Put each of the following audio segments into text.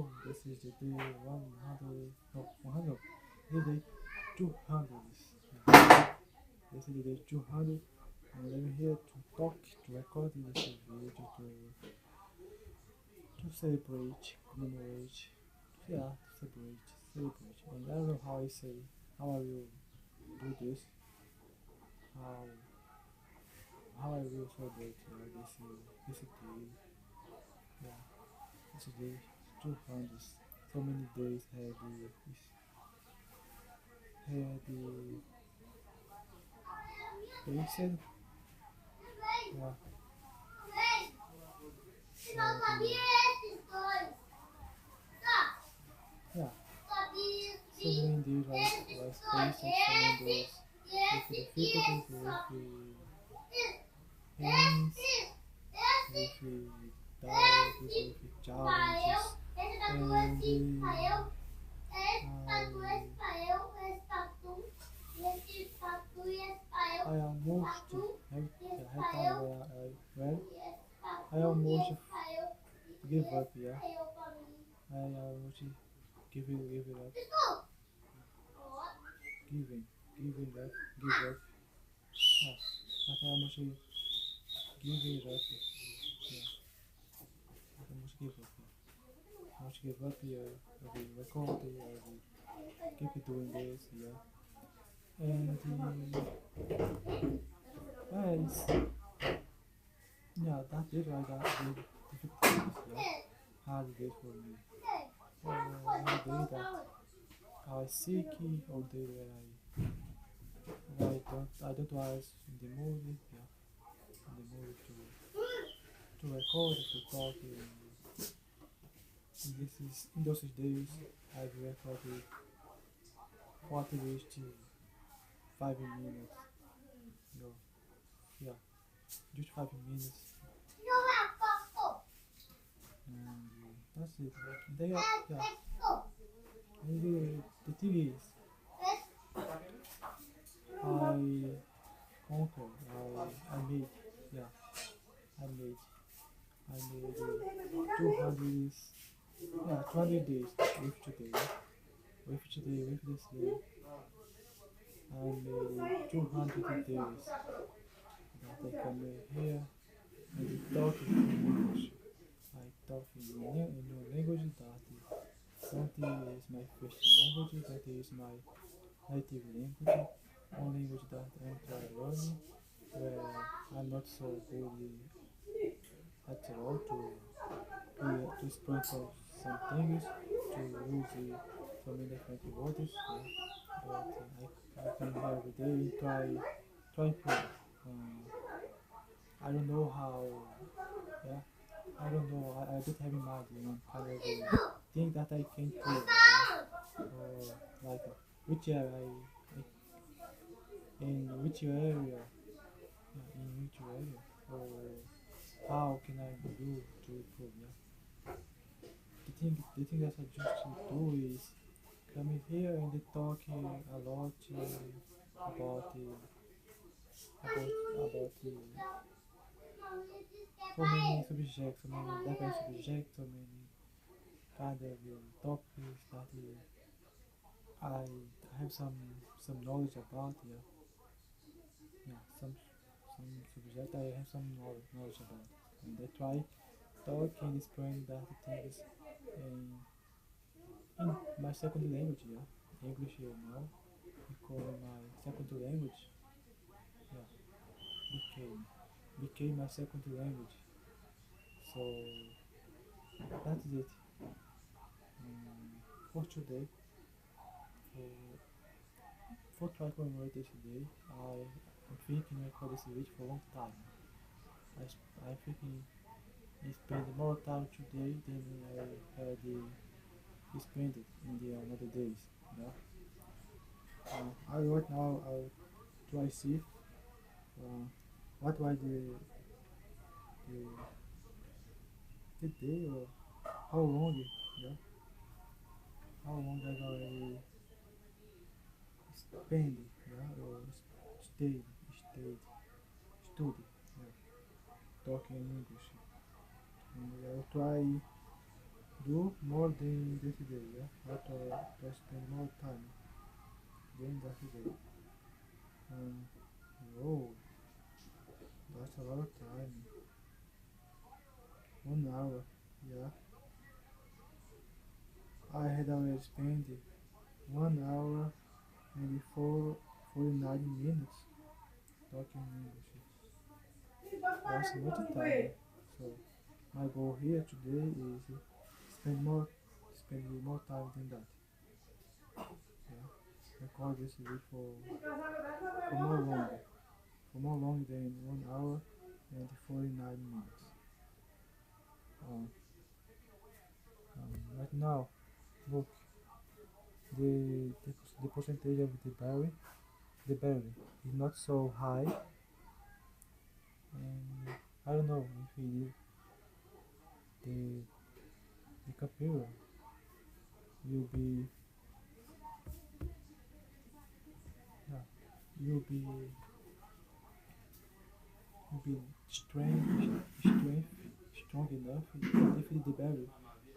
hello, this is the day 100, no, 100, this is day 200. Yeah. This is the day 200, and I'm here to talk, to record this video, to celebrate, commemorate, yeah, to celebrate. And I don't know how I say, how I will do this, how, how I will celebrate this day, yeah, this day 200. So many days had the patient, yeah, had the, yeah, so many days was patient, so many days with the difficulties, with the pains, with the doubts, with the challenges, and I almost had time where I almost give up, yeah. I almost give it up, giving up, give up. Yeah, but I almost give it up, yeah. I almost give up, yeah. I almost give up, yeah. I will record it, I will keep doing this, yeah. And guys, yeah, that did I got big difficulties, yeah. Hard day for me. On the day that I was sick, or the day where I don't was in the mood, yeah, in the mood to record, to talk. And this is in those days I've recorded 40 least 5 minutes. No, yeah, just 5 minutes, and that's it. They are, yeah. And the thing is, I conquered. I made, yeah, I made, I made 200, yeah, 200 days with today, with this day. I made 200 days that I come here and talk in English. I talk in a language that is my first language, that is my native language, one language that I'm trying learning, where I'm not so good at all to explain some things, to use so many different words, yeah. But I come here every day and try improve. I don't know how, yeah, I don't know, I don't have in mind one kind of thing that I can prove, yeah. Or like which area in which area, yeah, in which area, or how can I do to improve, yeah. The thing that I just do is come in here and talk a lot about so many subjects, so many different subjects, so many kind of topics that I have some knowledge about, yeah, yeah, some subject I have some knowledge about, and I try talk and explain that things in my second language, yeah, English now, because my second language, yeah, became my second language. So that's it. For today, for try to commemorate this day, I'm thinking I record this video for a long time. I thinking I spend more time today than I had spent it in the other days. Yeah. I right now I'll try see uh, what was the the day, or how long, yeah, how long I spend, yeah, or stayed, stayed, study, yeah, talking English. And I'll try do more than this day, yeah? Not to spend more time than that day. Um, whoa, that's a lot of time. 1 hour, yeah. I had already spent 1 hour and 49 minutes talking English. That's much time. So my goal here today is spend more spend more time than that. Yeah. Record this video for more long than 1 hour and 49 minutes. Um, right now, look, the percentage of the berry is not so high, and I don't know if it is the the computer will be yeah, will be strong enough if the berry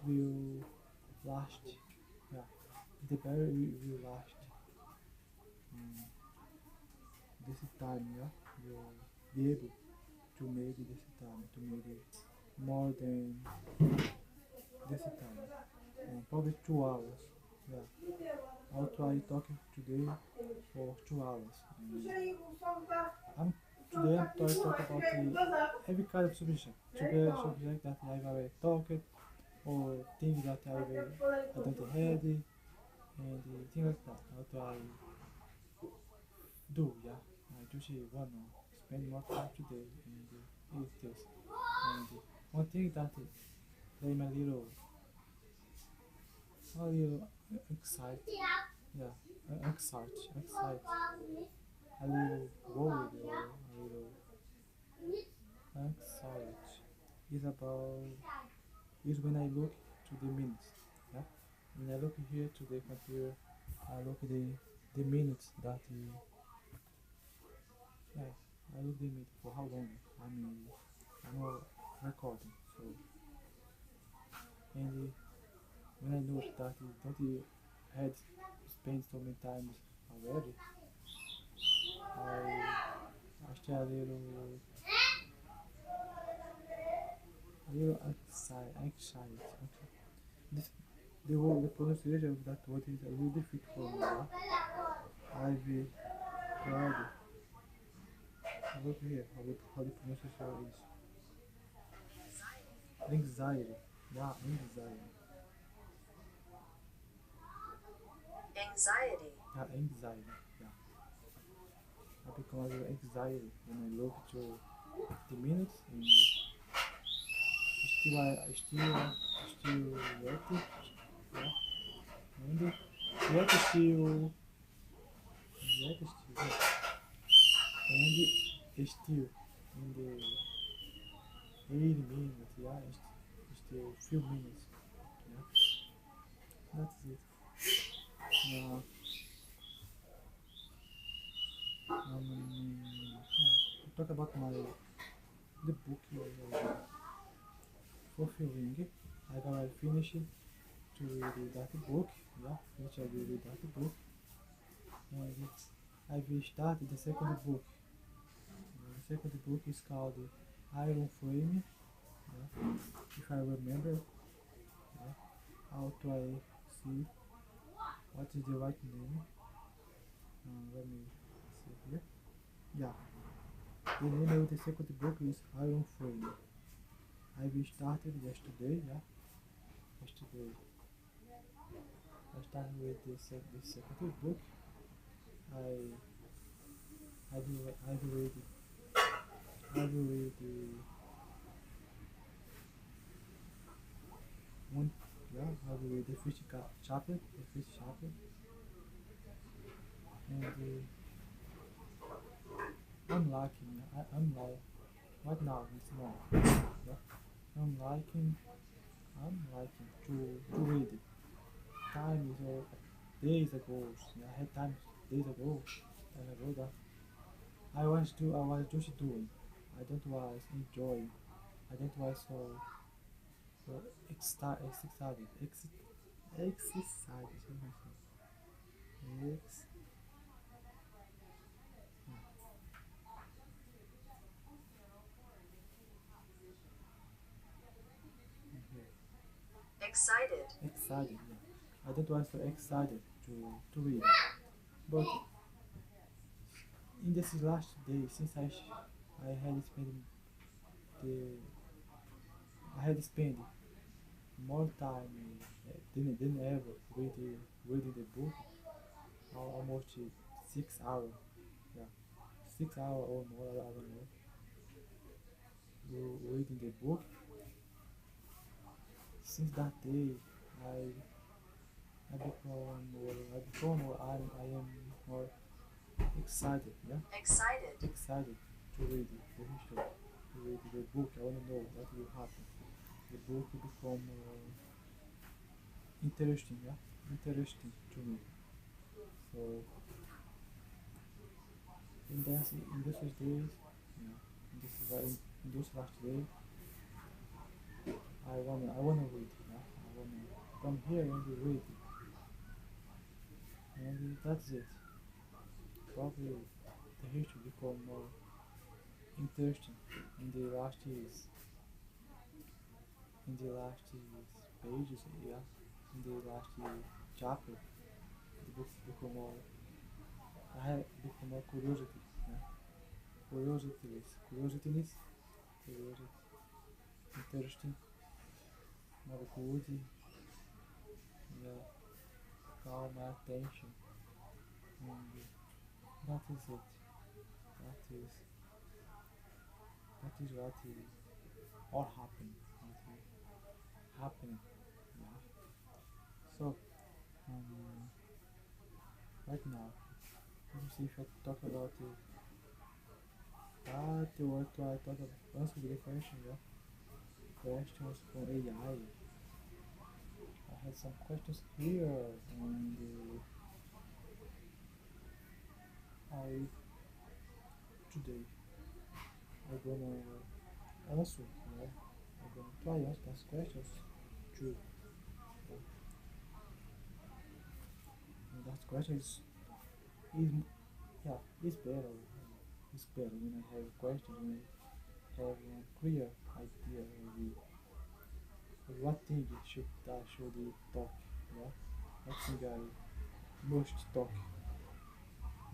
will last. Yeah, the berry will last. Um, this time, yeah, will be able to make this time to make it more than this time. Probably 2 hours. Yeah, I'll try talking today for 2 hours. I'm today I'm trying to talk about every kind of subject that I've already talked or things that I don't had and things like that. I'll try do, yeah. I just wanna spend more time today and eat this. And one thing that I'm a little excited, yeah, excited, a little worried or a little excited is about is when I look to the minutes, yeah. When I look here to the computer, I look at the minutes that yeah, I look the minutes for how long I'm recording. So and when I noticed that don't you had spent so many times already, I stay a little excited. This, the pronunciation of that word is a little difficult for me. Yeah? I've tried. Look here, how the pronunciation is. Anxiety. Yeah, anxiety. Anxiety. Yeah, anxiety. Yeah. I become a little anxiety when I look to the minutes and still working. Yeah. And yet still and still in the 80 minutes, yeah, still few minutes. Yeah. That's it. Uh, yeah. Talk about the book fulfilling. I already finished to read that book. Yeah, finish I will read that book. And I will start the second book. The second book is called Iron Flame. Yeah, if I remember. Yeah, I'll try see what is the right name. Let me see here. Yeah, the name of the second book is Iron Flame. I will started yesterday. Yeah, yesterday I started with the second book. I I will read I will read one. Yeah, I will read the first chapter, and I'm liking. I'm like right now it's more. Yeah, I'm liking. I'm liking to read it. Time is days ago. Yeah, I had time days ago that I was just doing. I don't was enjoying. I don't was so So excited, excited. Ex, excited. Excited. Yeah. I don't was so excited to read, but in this last day, since I had spent the I had spent more time than ever reading the book, almost 6 hours. Yeah, 6 hours or more. I don't know. Reading the book. Since that day, I I am more excited. Yeah, excited to read the history, to read the book. I want to know what will happen. The book will become interesting. Yeah, interesting to me. So in those days, yeah, in those last days, I wanna read. Yeah, I wanna come here and read, and that's it. Probably the history become more interesting in the last years, in the last years pages. Yeah, in the last year chapter, the book become more. I have become more curiosity. Yeah, curiosity, interesting, more good. Yeah, calm my attention, and that is it. That is that is what is all happening. What is happening. Yeah. So um, right now, let me see if I talk about what I thought of answer the question. Yeah, questions for AI. I had some questions here, and I today I'm gonna answer. Yeah, I'm gonna try answer those questions too. Yeah. And that question is yeah, it's better. It's better when I have questions, when I have a clear idea of what thing should talk. Yeah, what thing I must talk.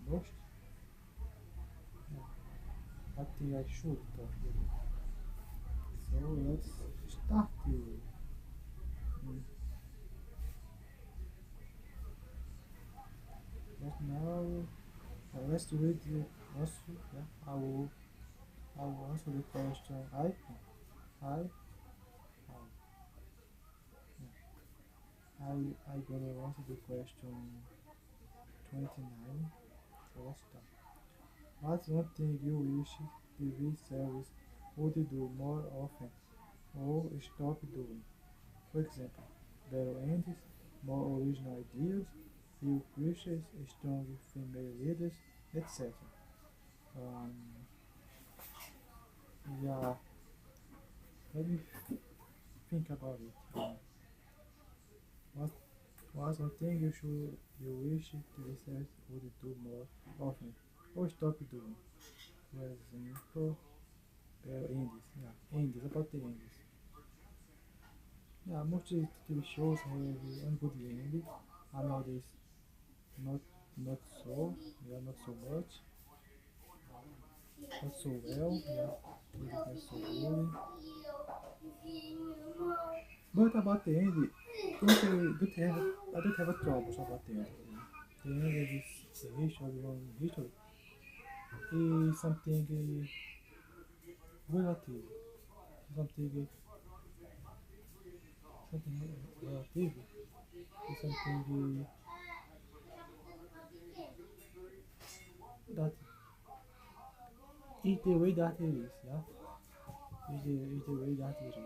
Must? Yeah. What thing I should talk. So let's start. Mm. But now let's read the answer. Yeah, I will answer the question. I I gonna answer the question 29. So let's start. What's one thing you wish TV service would do more often or stop doing? For example, better endings, more original ideas, few cliches, strong female leaders, etc. Um, yeah, let me think about it. What was one thing you wish TV series would do more often or stop doing? For example, better endings. Yeah, endings about the endings. Yeah, most TV shows have one good ending. I know this not not so, yeah, not so much, not so well, yeah, it is not so good. But about the end, I don't have a troubles about the end. The end is the history, history is something relative, something something relative, is something that is the way that it is, yeah, is the way that it is.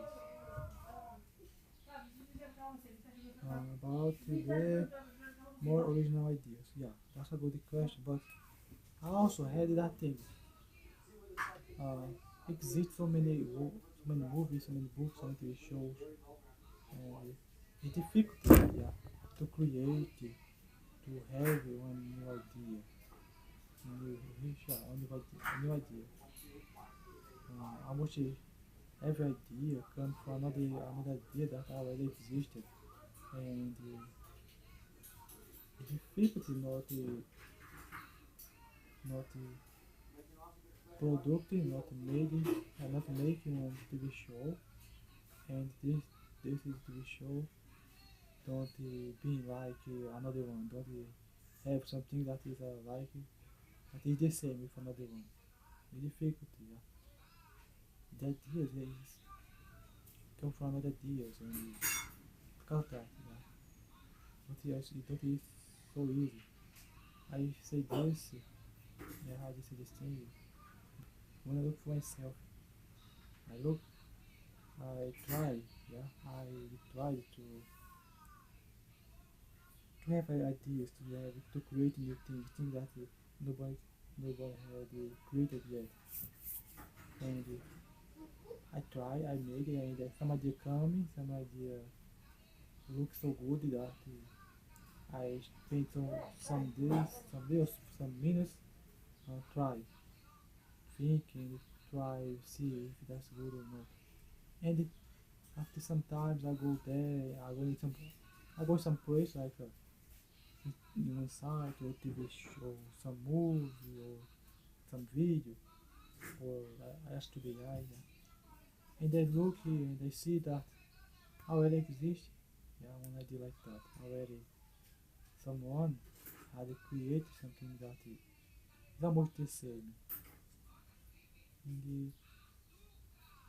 About the more original ideas, yeah, that's a good question. But I also had that thing. Uh, exist so many movies, so many books, so many TV shows. and it's difficult, yeah, to create, to have one new idea, new, yeah, a new idea. Almost every idea comes from another idea that already existed, and the difficulty not producing, not making a TV show, and this is TV show don't be like another one, don't have something that is like that is the same with another one. The difficulty, yeah. The ideas is come from other ideas and because that, yeah. But yes, it don't is so easy. I say this, yeah, I just say this thing. When I look for myself, I look, I try, yeah, I try to have ideas, to create new things that nobody nobody had created yet. And I try, I make it, and some idea come, some idea look so good that I spend some days, some minutes, try, think and try see if that's good or not. And after sometimes I go there, I go some place like in one site or TV show, some movie or some video, or I ask to the AI, yeah. And they look here and they see that already exists. Yeah, one idea like that already. Someone had created something that is almost the same. And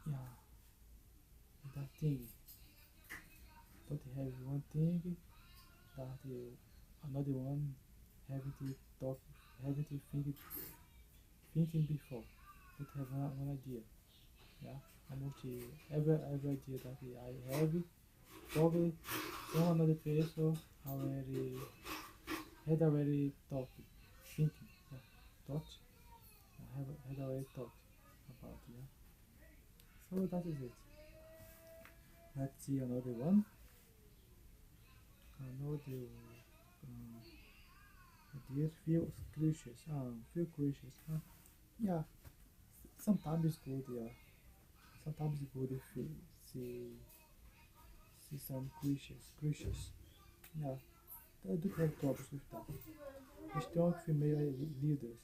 yeah, that thing, don't have one thing that another one haven't thought, haven't thinking before. But have one idea. Yeah, almost every idea that I have probably some another person already had already thought, thinking, yeah, thought. I have had already thought about, yeah. So that is it. Let's see another one. Another ideas feel crucious. Feel crucious. Yeah, sometimes it's good. Yeah, sometimes it's good if you see some crucious. Yeah, I do have problems with that. Strong female leaders.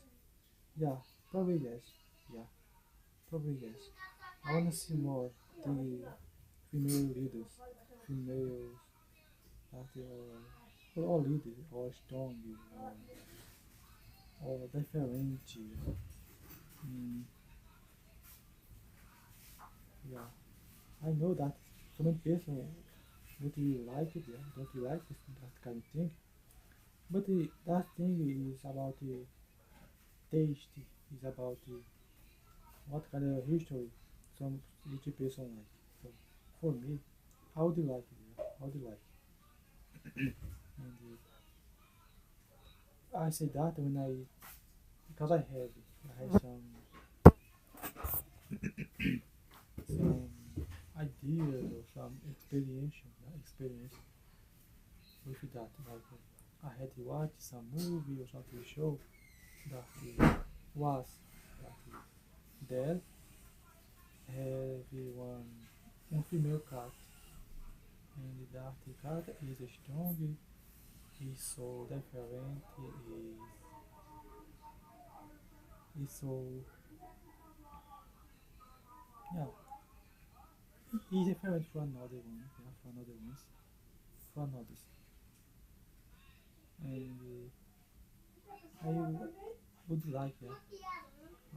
Yeah, probably yes. Yeah, probably yes. I wanna see more the female leaders, females that all leaders, or strong, or different. Mm, yeah, I know that so many people don't really like it. Yeah, don't really like this, that kind of thing. But that thing is about taste. Is about what kind of history some each person like. So for me, I would like it. Yeah, I would like it. And I say that when because I have some ideas or some experience with that. Like I had to watch some movie or something show that was that there have one female cat, and that cat is strong, is so different, is so, yeah, is different from another one, yeah, from other ones, from others. And I would like, yeah,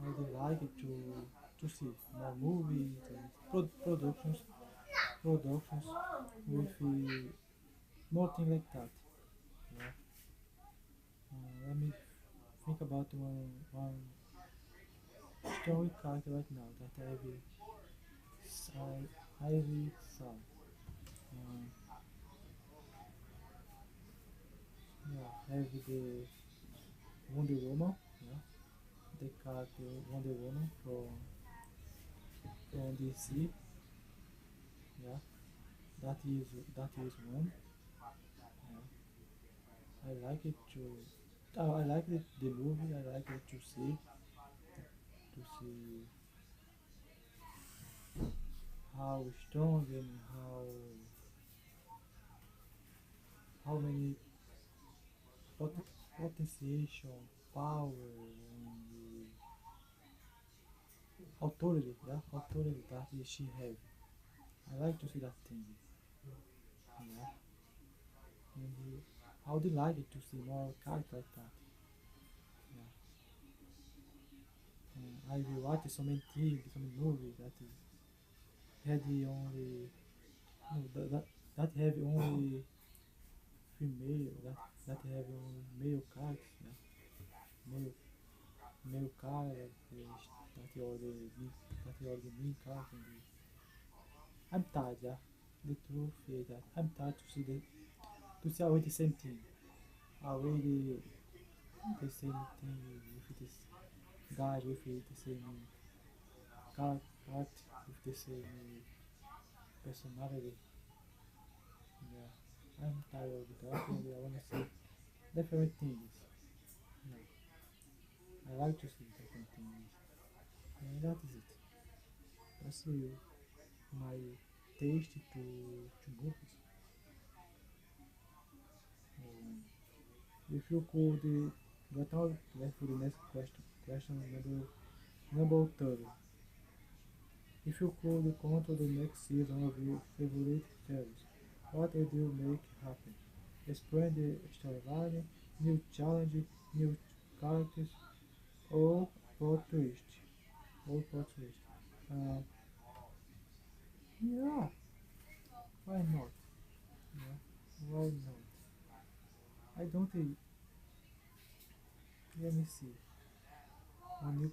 I would like to see more movies and productions with more things like that. Yeah. Let me think about one story character right now that I saw. Yeah, have the Wonder Woman. Yeah, the character Wonder Woman from DC. Yeah, that is one. Yeah. I like it to. I like the movie. I like it to see how strong and how many potentiation, power, and authority. Yeah, authority that she have. I like to see that thing. Yeah, and I would like it to see more characters like that. Yeah, I will watch so many things, so many movies that had the only no, that have only female that have only male characters. Yeah, male characters that are the main characters. I'm tired. Yeah, the truth is that I'm tired to see always the same thing. Already the same thing with this guy with the same character with the same personality. Yeah, I'm tired of that. And I wanna see different things. Yeah, I like to see different things. And that is it. That's my taste to movies. Um, if you could, right now, let's for the next question. Question number 30. If you could control the next season of your favorite series, what would you make happen? Expand the storyline, new challenge, new characters, or plot twist? Or plot twist. Uh, yeah, why not? Yeah, why not? I don't think. Let me see. A new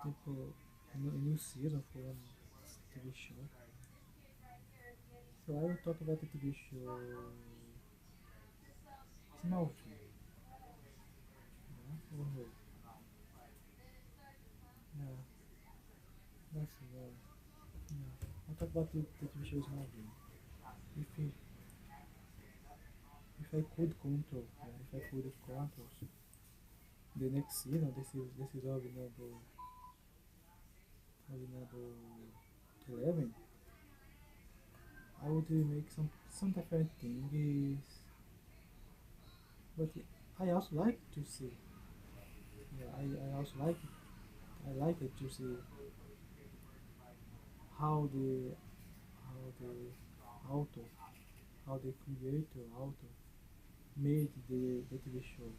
tipo, a new season for one TV show. So I will talk about the TV show Smallville. Yeah, or no? Yeah, that's right. Yeah, I'll talk about the TV show Smallville. If it, if I could control, yeah, if I could control the next season, this is already number 11. I would make some different things, but I also like to see. Yeah, I also like it. I like it to see how the author, how the creator author made the TV show.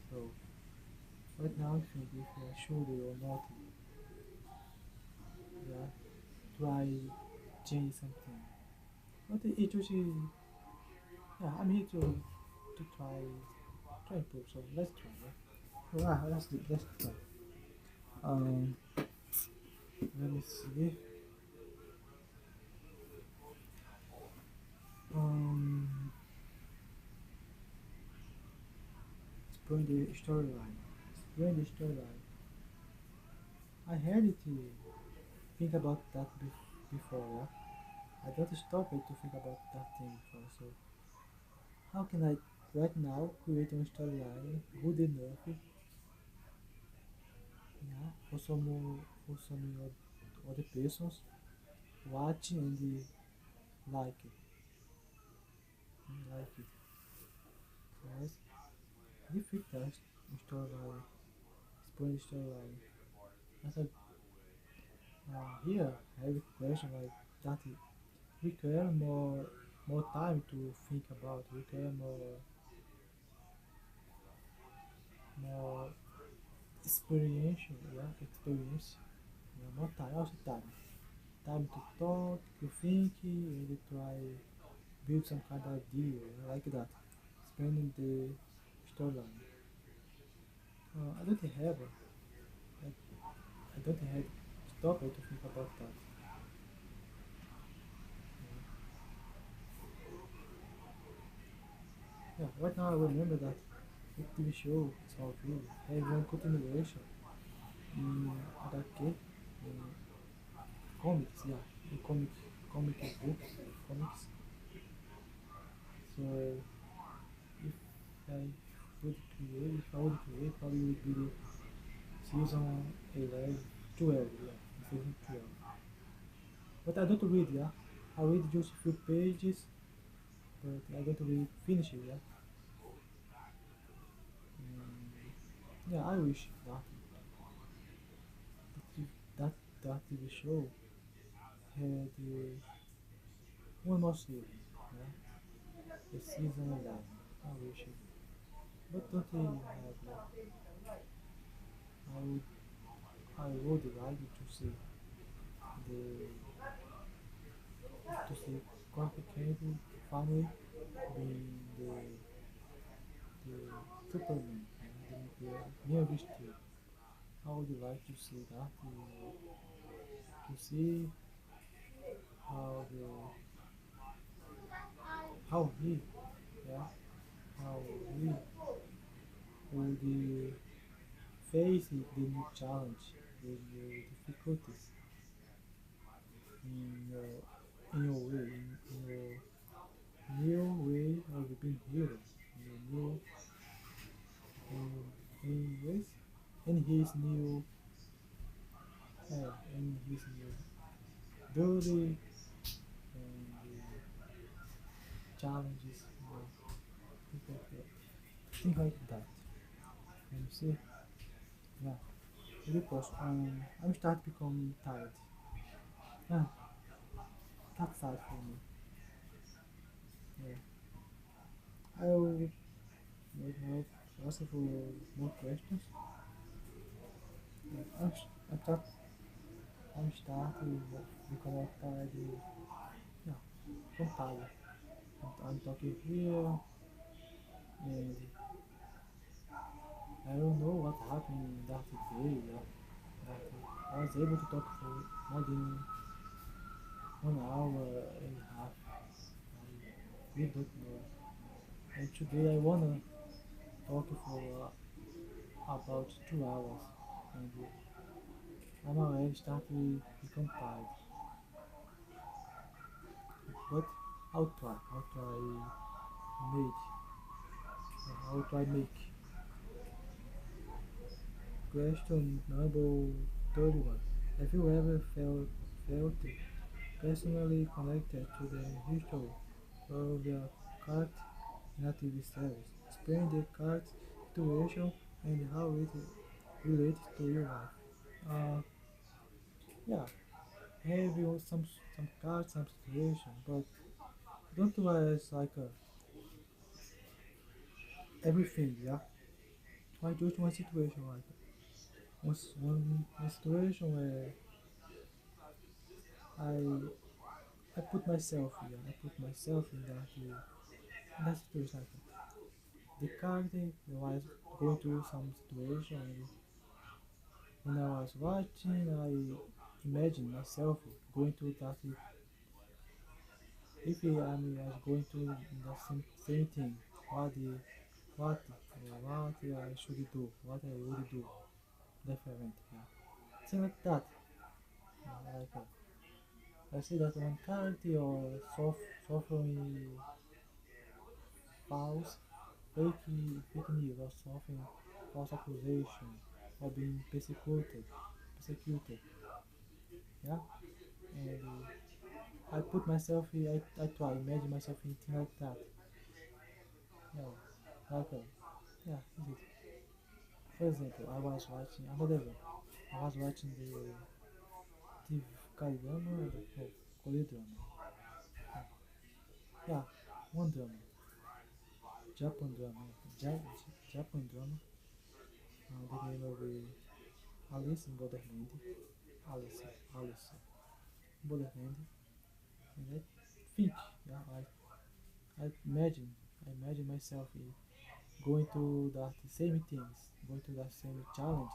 So right now I think if I should or not, yeah, try change something. But it was yeah, I'm here to try improve. So let's try. Yeah. Let's try. Um, let me see. Um, explain the storyline. Explain the storyline. I had it to think about that before. Yeah, I don't stop it to think about that thing before. So how can I right now create a storyline good enough, yeah, other persons watching and like it, like it. Yes, you fit that storyline, explain the storyline. That's a here I have a question like that. Require more time to think about. Require more experience. Yeah, experience. Yeah, more time. Also time. Time to talk, to think, and try build some kind of idea like that. Expanding the storyline. I don't have. I don't have stop to think about that. Yeah, right now I remember that the TV show Smallville has one continuation in HQ, in comics, yeah, in comic book. comics. So if I if I would create, probably would be the season 11, 12, yeah, season 12. But I don't read, yeah. I read just a few pages, but I don't really finish it, yeah. Yeah, I wish that that TV show had one more season, yeah, the season 11. I wish it, but don't they have, yeah. I would I would like to see the to see Clark Kent finally being the Superman, the nearest to. I would like to see that to see how the how he yeah how he would face the new challenge, the new difficulties in your way, in your new way of being hero, in your new in yes, in his new in his new duty and challenges, things like that. Things like that. And you see, yeah, because I'm start becoming tired. Ah, that's sad for me. Yeah, I'll maybe I'll ask for more questions. Yeah, I'm start I'm starting becoming tired. Yeah, I'm tired. I'm talking here and I don't know what happened that day. Yeah, that I was able to talk for more than 1 hour and a half. I really don't know. And today I wanna talk for about 2 hours, and I'm already starting to become tired. But I'll try make, I'll try make. Question number 31. Have you ever felt personally connected to the history of a cat in a TV series? Explain the cat's situation and how it relates to your life. Uh, yeah, have you some cards, some situation, but don't was like everything, yeah. Try just one situation, like one situation where I I put myself, yeah, I put myself in that situation. Like the character was going through some situation, and when I was watching, I imagined myself going through that. If I was going through the same thing, what the what I should do, what I would do different, yeah. Things like that. Like I see that one character or suffering false, fake news or suffering false accusation or being persecuted, yeah. And I put myself, I try imagine myself in things like that, yeah. Like yeah, is it? For example, I was watching another one. I was watching the TV K-drama, no, Korean drama. Yeah, one drama, Japan drama, Japan drama. The name of Alice in Borderland, Alice, Alice in Borderland, and I think, yeah, I imagine myself going to that same things, going to that same challenge,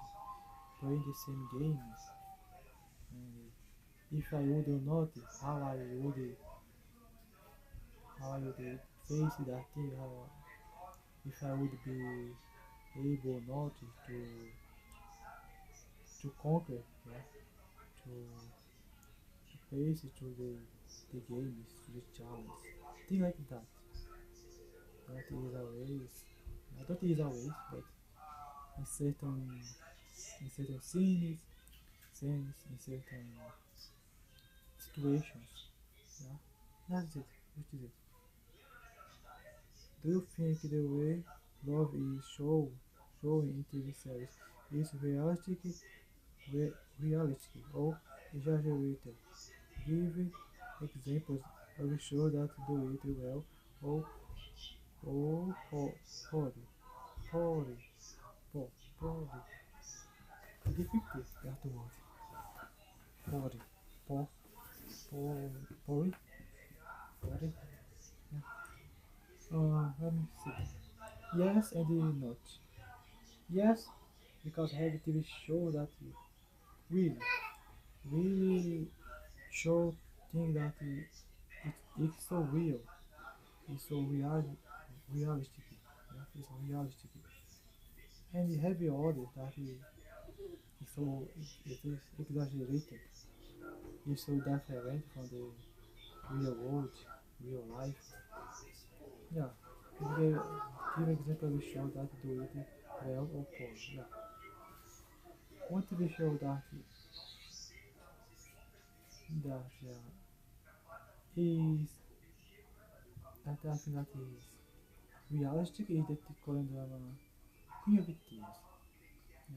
playing the same games, and if I would or not, how I would face that thing, if I would be able or not to conquer, yeah, to face it to the the games, the challenge, things like that. That is always, not is always, but in certain in certain situations. Yeah, that's it. Which is it? Do you think the way love is shown in TV series is realistic or exaggerated? Give examples of shows that do it well or poorly. Poorly. Poorly. É difficult that word. Poorly. Poor. Poorly. Poorly. Let me see. Yes and not. Yes, because heavy TV show that really, really show things that it's so real, it's so realistic, yeah, it's so realistic. And the heavy order that is so it is exaggerated, it's so different from the real world, real life. Yeah, give example of show that do it well or poor. Yeah, one TV show that is that I think that is realistic is the Korean drama Queen of Tears. Yeah,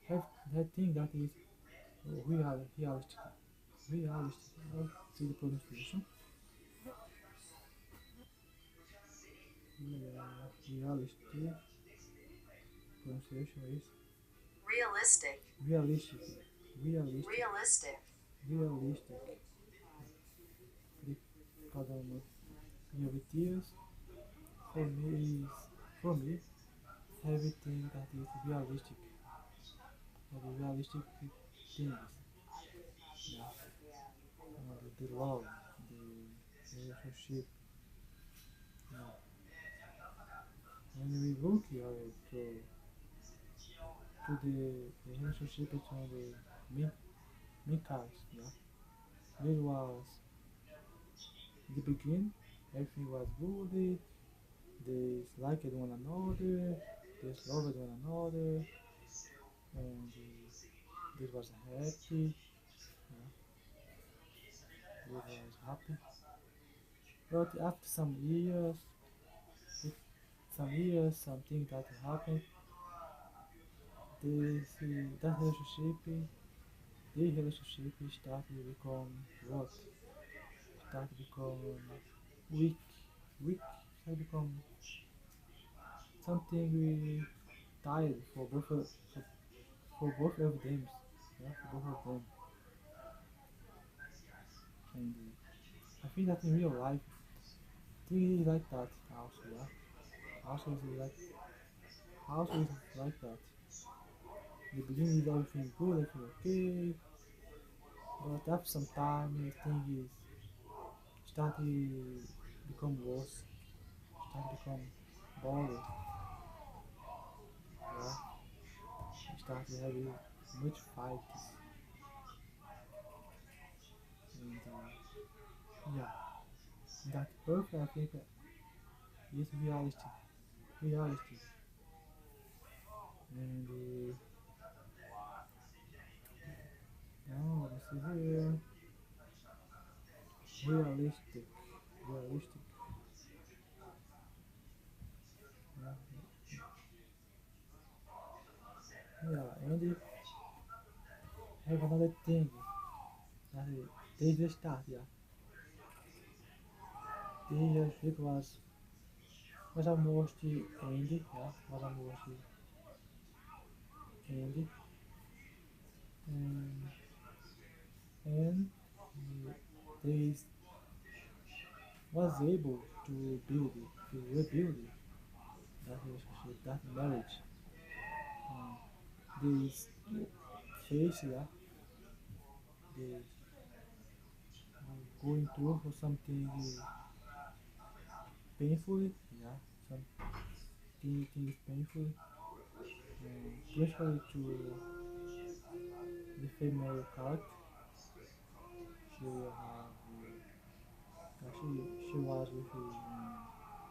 have that thing that is realistic. Realistic. I'll see the pronunciation. Yeah, realistic pronunciation is realistic. Realistic. Realistic. Realistic. Realistic. The Kadama Queen of Tears for me everything that is realistic. That is realistic things. Yeah. The love, the relationship. Yeah. When we look to the relationship between the main cars, yeah. It was the beginning, everything was good, they liked one another, they loved one another, and they was happy, yeah, they was happy. But after something that happened, that relationship started to become what? Start to become weak, weak, start to become something we tired for both of them, yeah, for both of them. And I think that in real life, things like that also, yeah, also is like also is like that. In the beginning is everything good, everything okay, but after some time, things start to become worse, start to become boring, yeah. Start to have much fights, and yeah, that perfect I think is realistic, realistic, and now let me see here, realistic, realistic, yeah, yeah, and have another thing that they just start, yeah, they just it was almost ended, yeah, was almost ended, and and they was able to build it, to rebuild it, that relationship, that marriage. Uh, this face, yeah, they going through for something painful, yeah, something is painful, especially to the female character. She will have she was with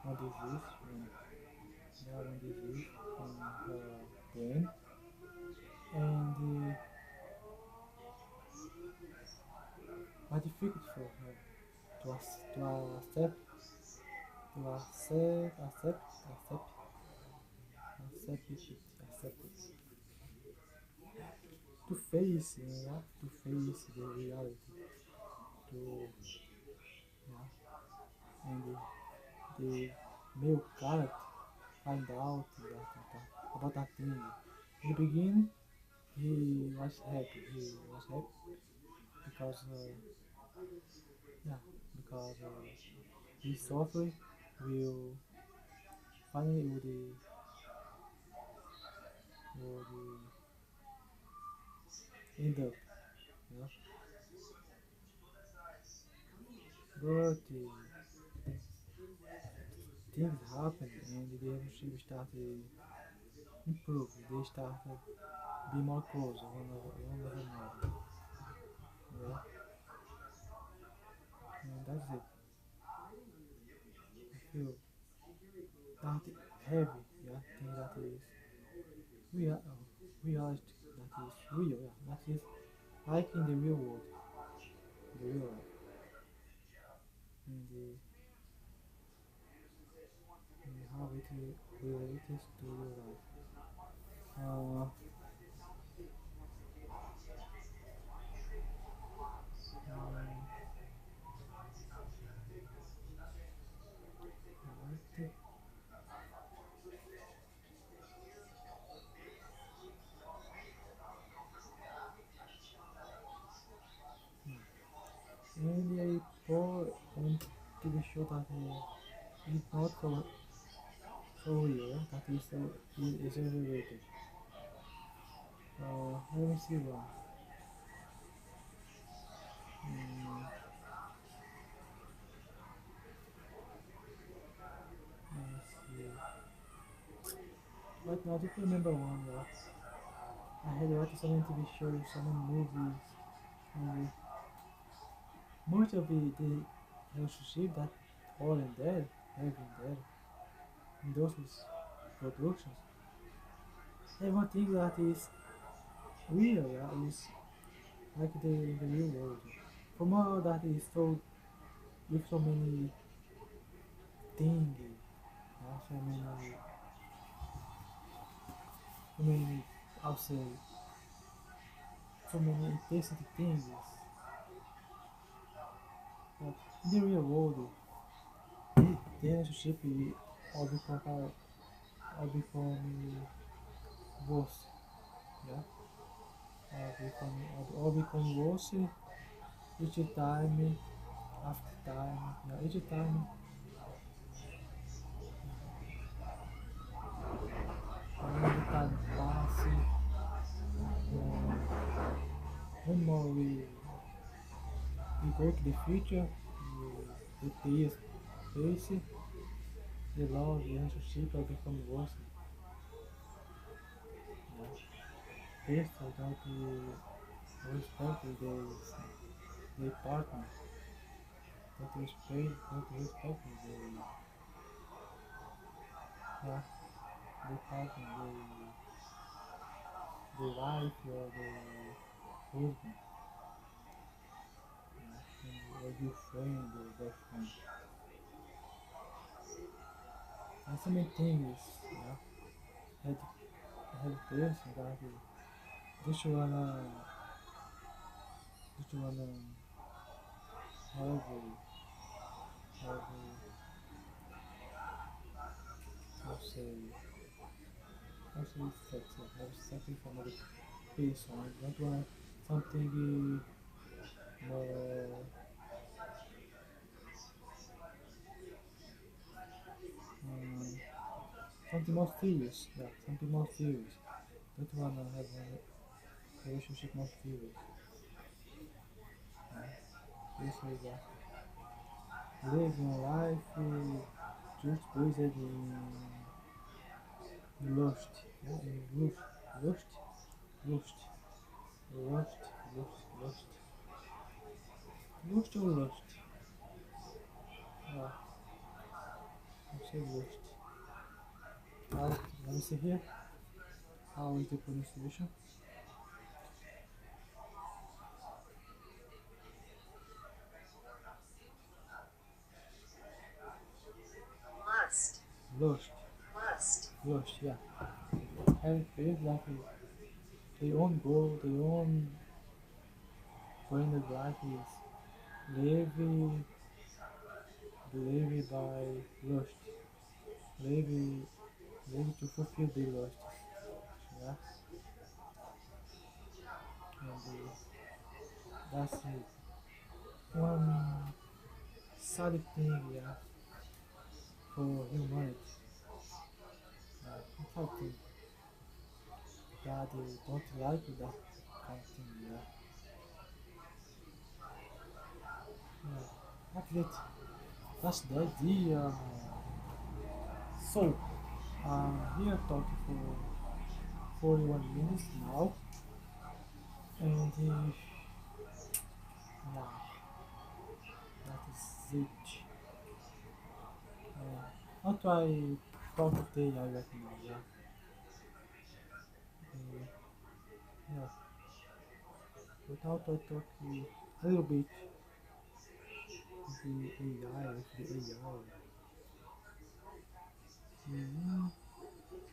one disease, one disease in her brain, and was difficult for her to accept it, to face, to face the reality, to yeah, and the male character find out about that thing. In the beginning, he was happy. He was happy because yeah, because his suffering will finally would end up, you know. But things happen and the relationship started improve. They started be more close one of another. Yeah, and that's it. I feel that heavy. Yeah, thing that is real, realistic. That is real. Yeah, that is like in the real world, the real life, and how it relates to real life. Uh, um, right? And I thought on TV show that is not so real, that is so exaggerated. Let me see one. Mm, let me see. Right now, I don't remember one. I had watched so many TV shows, so many movies, and most of the relationship that all in there, have in there, in those productions. Everyone thinks that is real, yeah, is like the real world. From all that is so with things, so many, I'll say, so many interesting things. But in the real world, the relationship all become worse. Yeah, all become worse each time after time. Yeah, each time when the time passes, when more we go to the future, the players face the love relationship will become worse. Yeah. Based without the respect with the partner, not respect with yeah, the partner, the wife or the husband, yeah, or your friend or best friend. And so many things, yeah, had had person that just wanna just wanna have how say how say sex, have something from other person. Don't want something more um, something more serious. Yeah, something more serious. Don't wanna have a relationship more serious. This is living life just based in lust. Yeah, in lust, lust, lust, lust, lust, lust or lust. Yeah, I'm so lost. Let me see here. How is the pronunciation? Lust. Lost. Lust. Lost, yeah. Having faith like their own goal, their own branded life is live, live by lust. Live, live to fulfill their lusts. Yeah, and that's it. One sad thing, yeah, for humanity. I think God don't like that kind of thing, yeah. Yeah. Actually, that's the idea. So, we are talking for 41 minutes now, and yeah, that is it. I'll try talk with the AI right now, yeah. Yeah, without I talk a little bit with the AI, with the AI.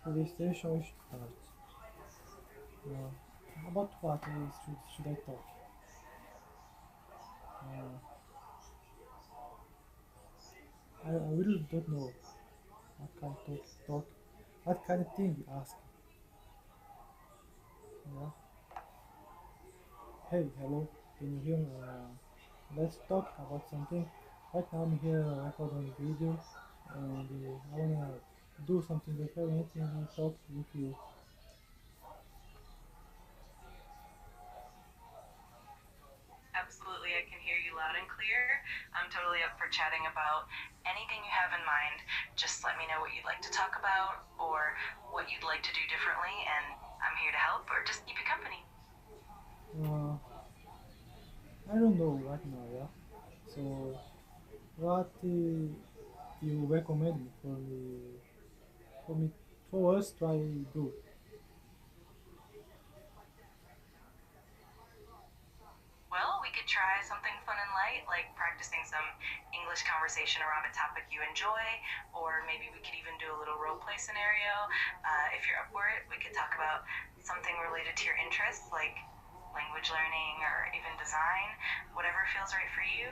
Registration starts. About what should I talk? Uh, I really don't know what kind of talk, what kind of thing you ask. Yeah. Hey, hello, can you hear me? Let's talk about something. Right now I'm here recording video, and I wanna do something different and talk with you. Absolutely, I can hear you loud and clear. I'm totally up for chatting about anything you have in mind. Just let me know what you'd like to talk about or what you'd like to do differently, and I'm here to help or just keep you company. Uh, I don't know right now, yeah. So, what you recommend for me, for us try do? Well, we could try something fun and light, like practicing some English conversation around a topic you enjoy, or maybe we could even do a little role play scenario. If you're up for it, we could talk about something related to your interests, like language learning or even design. Whatever feels right for you,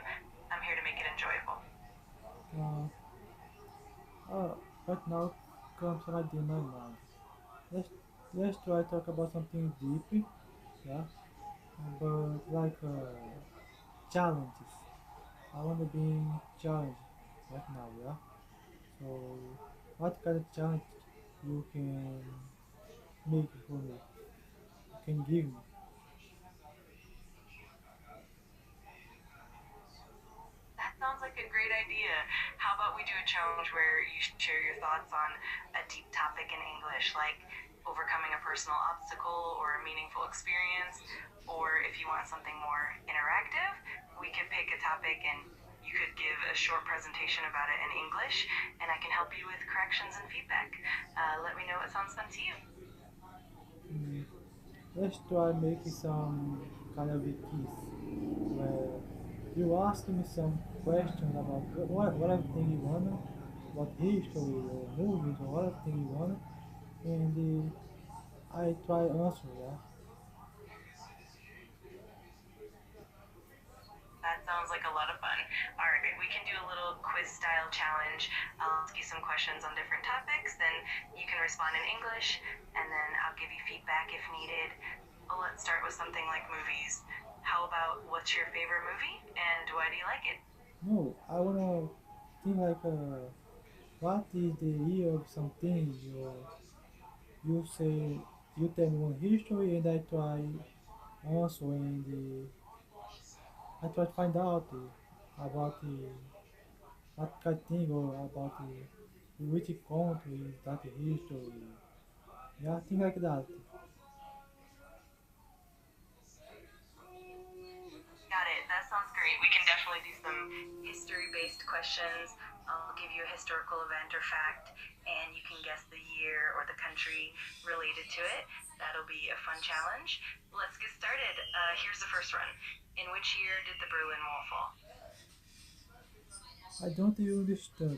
I'm here to make it enjoyable. Uh, right now comes an idea in my mind. Let's let's try talk about something deep, yeah. But like challenges. I want to be challenged right now, yeah. So, what kind of challenge you can make for me? You can give me. That sounds like a great idea. How about we do a challenge where you share your thoughts on a deep topic in English, like overcoming a personal obstacle or a meaningful experience? Or if you want something more interactive, we could pick a topic and you could give a short presentation about it in English, and I can help you with corrections and feedback. Let me know what sounds fun to you. Mm, let's try making some kind of a quiz where you ask me some questions about whatever thing you wanna, about history or movies or whatever thing you wanna, and I try answer. Yeah. That sounds like a lot of fun. All right, we can do a little quiz style challenge. I'll ask you some questions on different topics, then you can respond in English, and then I'll give you feedback if needed. Let's start with something like movies. How about what's your favorite movie and why do you like it? No, I wanna think like what is the year of something you say you tell me one history and I try answering I try to find out about what kind of thing or about which country is that history. Yeah, thing like that. Got it. That sounds Great. We can definitely do some history-based questions. I'll give you a historical event or fact, and you can guess the year or the country related to it. That'll be a fun challenge. Let's get started. Here's the first one. In which year did the Berlin Wall fall? I don't understand.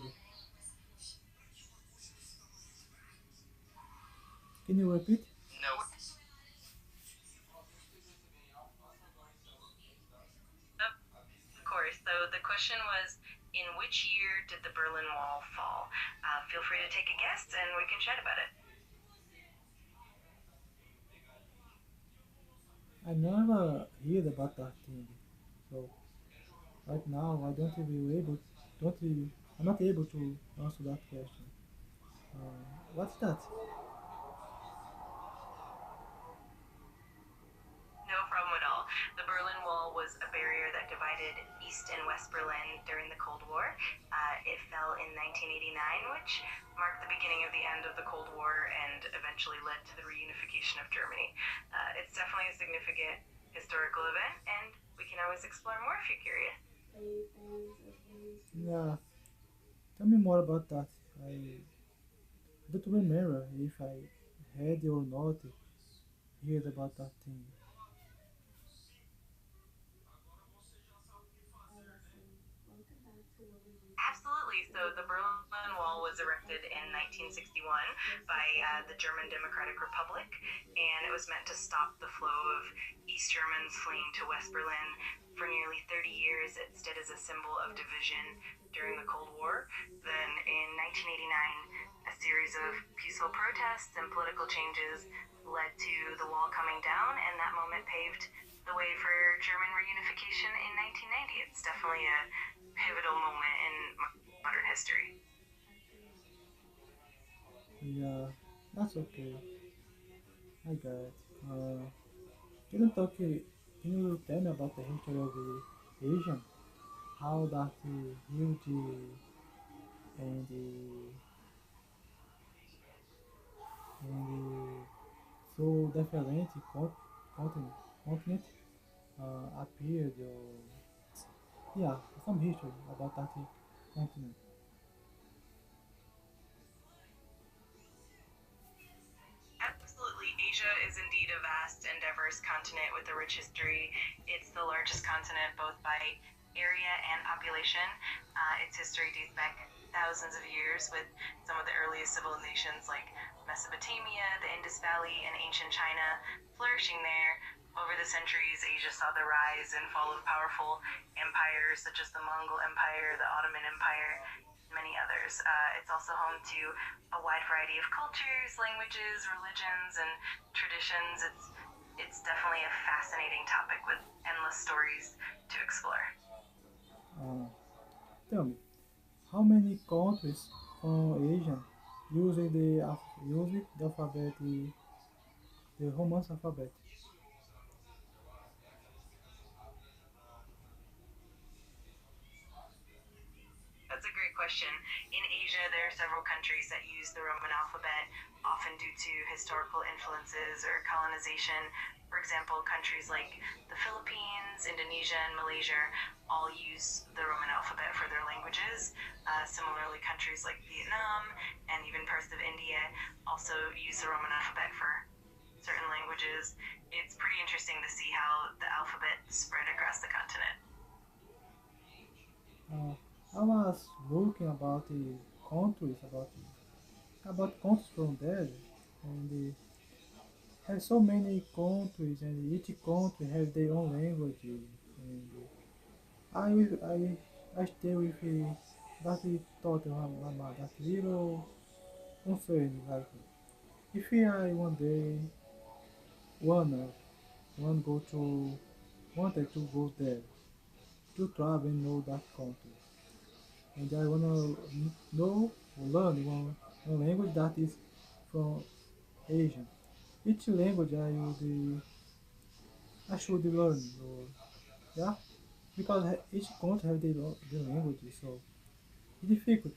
Can you repeat? No. Of course. So the question was, in which year did the Berlin Wall fall? Feel free to take a guess, and we can chat about it. I never heard about that thing. So right now I I'm not able to answer that question. What's that? No problem at all. The Berlin Wall was a barrier that divided East and West Berlin during the Cold War. It fell in 1989, which marked the beginning of the end of the Cold War and eventually led to the reunification of Germany. It's definitely a significant historical event, and we can always explore more if you're curious. Yeah, tell me more about that. I don't remember if I had or not heard about that thing. Absolutely. So the Berlin Wall was erected in 1961 by the German Democratic Republic, and it was meant to stop the flow of East Germans fleeing to West Berlin. For nearly 30 years, it stood as a symbol of division during the Cold War. Then in 1989, a series of peaceful protests and political changes led to the wall coming down, and that moment paved the way for German reunification in 1990. It's definitely a pivotal moment in modern history. Yeah, that's okay. I got it. Can you talk? Can you tell me about the history of Asia? How that huge and and so different continent continent appeared? Yeah, some history about that continent. Absolutely. Asia is indeed a vast and diverse continent with a rich history. It's the largest continent both by area and population. Its history dates back thousands of years with some of the earliest civilizations like Mesopotamia, the Indus Valley, and ancient China flourishing there. Over the centuries, Asia saw the rise and fall of powerful empires such as the Mongol Empire, the Ottoman Empire, many others. It's also home to a wide variety of cultures, languages, religions, and traditions. It's definitely a fascinating topic with endless stories to explore. Uh, Tell me, how many countries from Asia use the alphabet, the Roman alphabet? That's a great question. In Asia, there are several countries that use the Roman alphabet, often due to historical influences or colonization. For example, countries like the Philippines, Indonesia, and Malaysia all use the Roman alphabet for their languages. Similarly, countries like Vietnam and even parts of India also use the Roman alphabet for certain languages. It's pretty interesting to see how the alphabet spread across the continent. Uh, I was looking about the countries about countries from there, and have so many countries, and each country has their own language. And I stay with that thought, that little concern, like if I one day wanna want go to wanted to go there to travel and know that country, and I wanna know or learn one language that is from Asia. Each language I should learn, or yeah, because each country have their language, so it's difficult.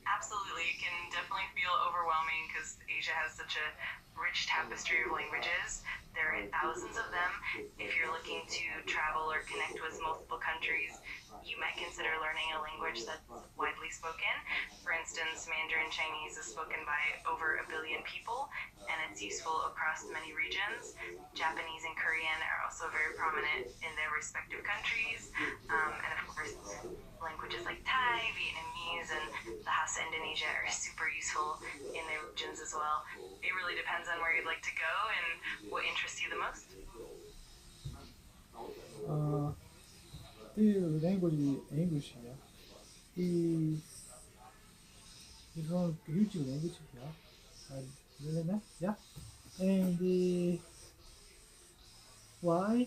Absolutely, it can can definitely feel overwhelming because Asia has such a rich tapestry of languages. There are thousands of them. If you're looking to travel or connect with multiple countries, you might consider learning a language that's widely spoken. For instance, Mandarin Chinese is spoken by over a billion people, and it's useful across many regions. Japanese and Korean are also very prominent in their respective countries. And of course, languages like Thai, Vietnamese, and Bahasa Indonesia are super useful in their regions as well. It really depends on where you'd like to go and what interests you the most. the language English here is one huge language here. Really nice, yeah. And why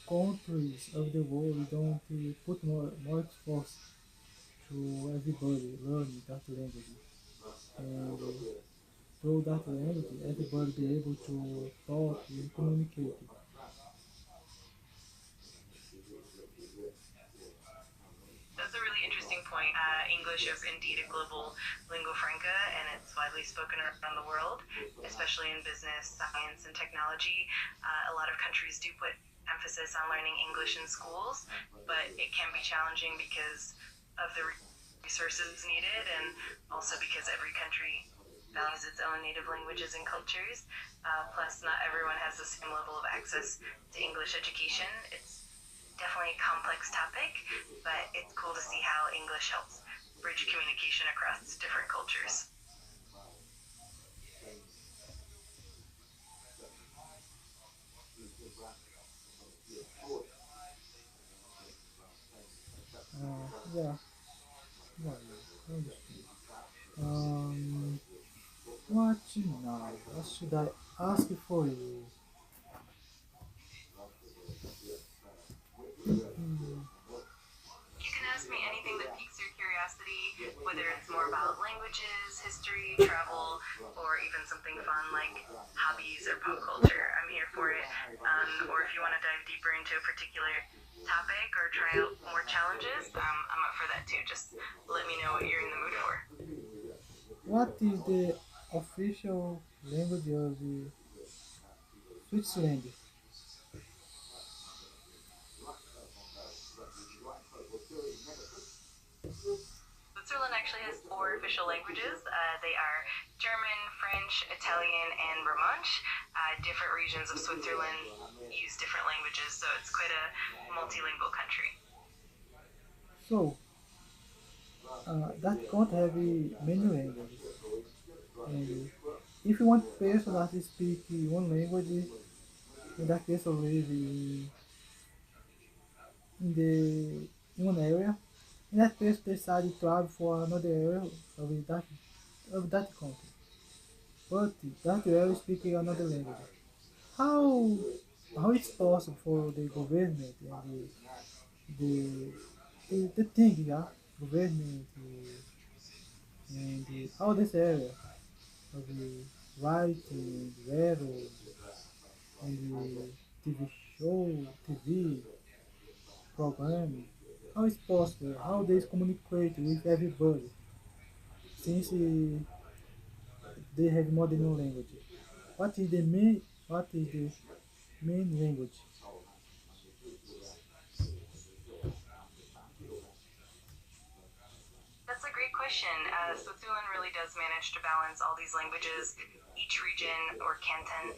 countries of the world don't put more effort to everybody learn that language? And through that language, everybody be able to talk and communicate. That's a really interesting point. English is indeed a global lingua franca, and it's widely spoken around the world, especially in business, science, and technology. A lot of countries do put emphasis on learning English in schools, but it can be challenging because of the resources needed, and also because every country values its own native languages and cultures. Plus, not everyone has the same level of access to English education. It's definitely a complex topic, but it's cool to see how English helps bridge communication across different cultures. Yeah, yeah, yeah, understand. Um, what now? What should I ask for you? Hmm. You can ask me anything that piques your curiosity, whether it's more about languages, history, travel, or even something fun like hobbies or pop culture. I'm here for it. Or if you want to dive deeper into a particular topic or try out more challenges, I'm up for that too. Just let me know what you're in the mood for. What is the official language of Switzerland? Switzerland actually has four official languages. They are German, French, Italian, and Romansh. Different regions of Switzerland use different languages, so it's quite a multilingual country. So, that can't have many languages. And if you want person that speak one language, and that person live in the in one area, and that person decide to travel for another area of that country. But that area speak another language. How how it's possible for the government and the thing, yeah, government and all this area of the writing, radio, and the TV show, TV program. How is possible? How they communicate with everybody since they have more than one language? What is the main? What is the main language? That's a great question. Switzerland really does manage to balance all these languages. Each region or canton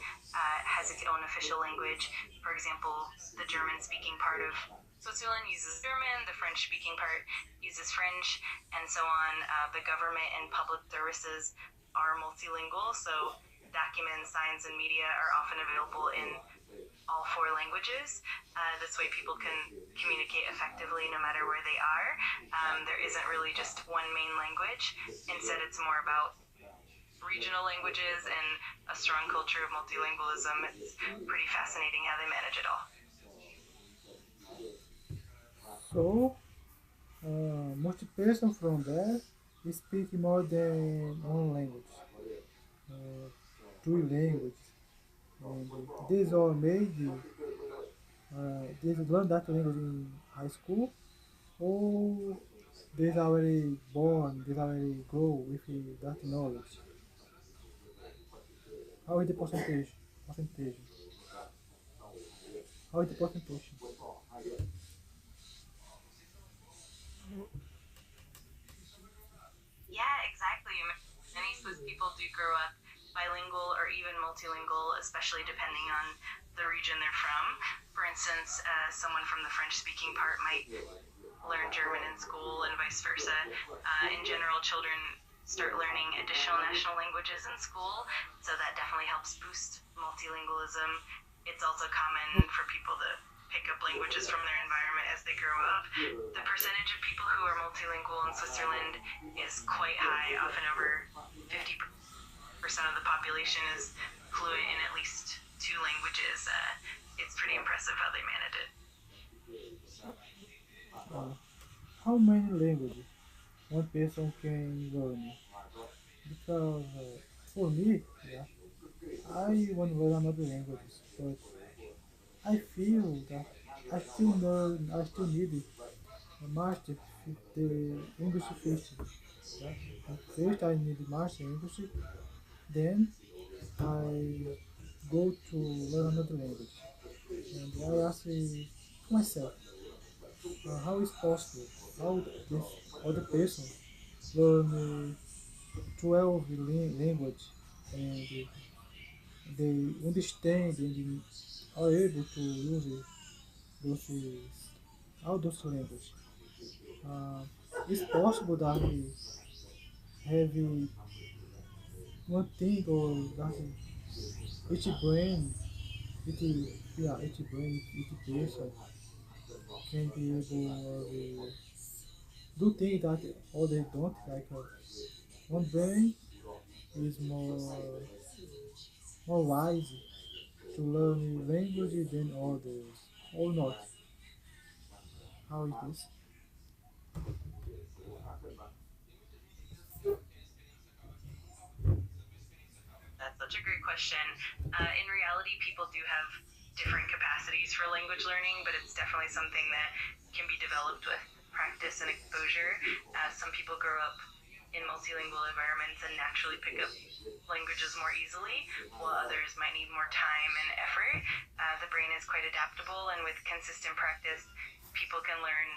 has its own official language. For example, the German speaking part of Switzerland uses German, the French speaking part uses French, and so on. The government and public services are multilingual, so documents, signs, and media are often available in all four languages. This way, people can communicate effectively no matter where they are. There isn't really just one main language. Instead, it's more about regional languages and a strong culture of multilingualism. It's pretty fascinating how they manage it all. So, most person from there speak more than one language, uh, three languages, and these are made. They learn that language in high school, or These are very born, these are very grow with that knowledge. How is the percentage? Percentage. How is the percentage? Yeah, exactly. Many Swiss people do grow up bilingual or even multilingual, especially depending on the region they're from. For instance, someone from the French speaking part might learn German in school and vice versa. In general, children start learning additional national languages in school, so that definitely helps boost multilingualism. It's also common for people to pick up languages from their environment as they grow up. The percentage of people who are multilingual in Switzerland is quite high, often over 50% of the population is fluent in at least two languages. It's pretty impressive how they manage it. Uh, how many languages one person can learn? Because for me, yeah, I want to learn another languages, but I feel that I still need a master the English first. Yeah? First I need master English, then I go to learn another language. And I ask myself, how is possible? How this other person learn 12 language and they understand and are able to use those all those language. Uh, it's possible that we have one thing or that each brain, each yeah, each brain, each person can be able to do things that others don't. Like one brain is more wise to learn language than others, or not. How is this? That's such a great question. In reality, people do have different capacities for language learning, but it's definitely something that can be developed with practice and exposure. Some people grow up in multilingual environments and naturally pick up languages more easily, while others might need more time and effort. The brain is quite adaptable, and with consistent practice, people can learn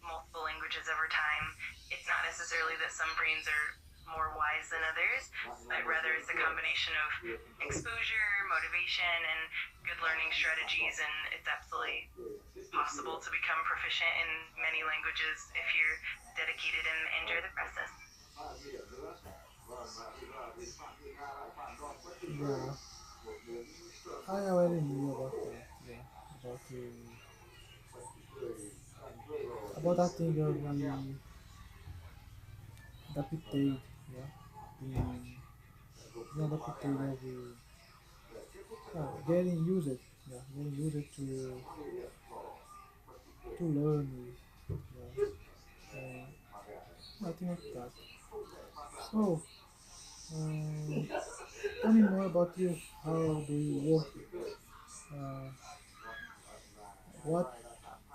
multiple languages over time. It's not necessarily that some brains are more wise than others, but rather it's a combination of exposure, motivation, and good learning strategies. And it's absolutely possible to become proficient in many languages if you're dedicated and enjoy the process. Yeah, I already knew about that. Yeah, about that thing of the peptide. Yeah, being the peptide of getting used. Yeah, getting used to learn. Yeah, nothing like that. So, um, tell me more about you. How do you work? Uh, what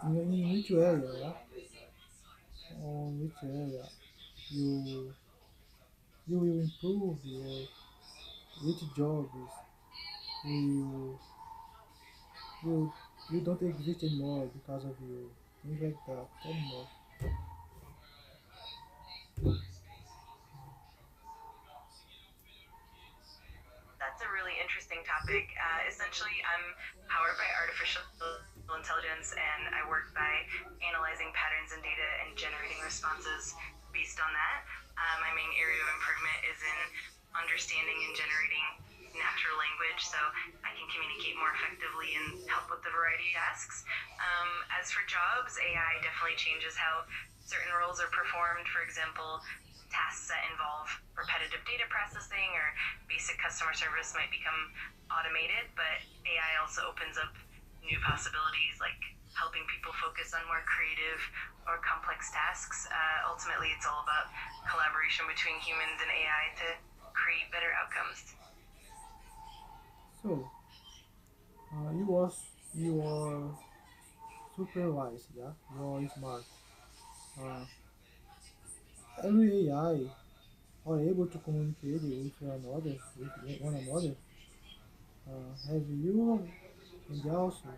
in which area? Yeah? On which area you you will improve your which job is you you you don't exist anymore because of you. Things like that. Tell me more. That's a really interesting topic. Essentially, I'm powered by artificial intelligence, and I work by analyzing patterns and data and generating responses based on that. My main area of improvement is in understanding and generating natural language so I can communicate more effectively and help with the variety of tasks. As for jobs, AI definitely changes how certain roles are performed. For example, tasks that involve repetitive data processing or basic customer service might become automated, but AI also opens up new possibilities like helping people focus on more creative or complex tasks. Ultimately, it's all about collaboration between humans and AI to create better outcomes. So, you are super wise, yeah. You are smart. Uh, every AI are able to communicate with one another. Have you and also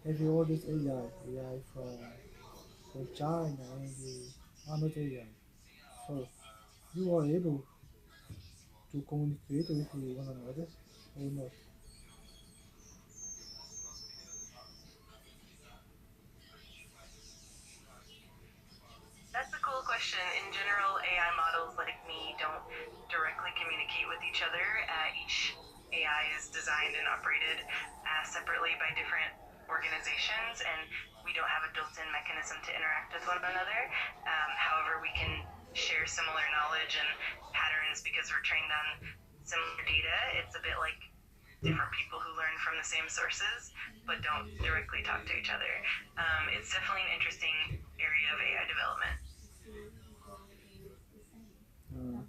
have you all this AI from China and another AI. So you are able to communicate with one another or not? That's a cool question. In general, AI models like me don't directly communicate with each other. Each AI is designed and operated separately by different organizations, and we don't have a built-in mechanism to interact with one another. However, we can share similar knowledge and patterns because we're trained on similar data. It's a bit like different people who learn from the same sources but don't directly talk to each other. It's definitely an interesting area of AI development. Uh,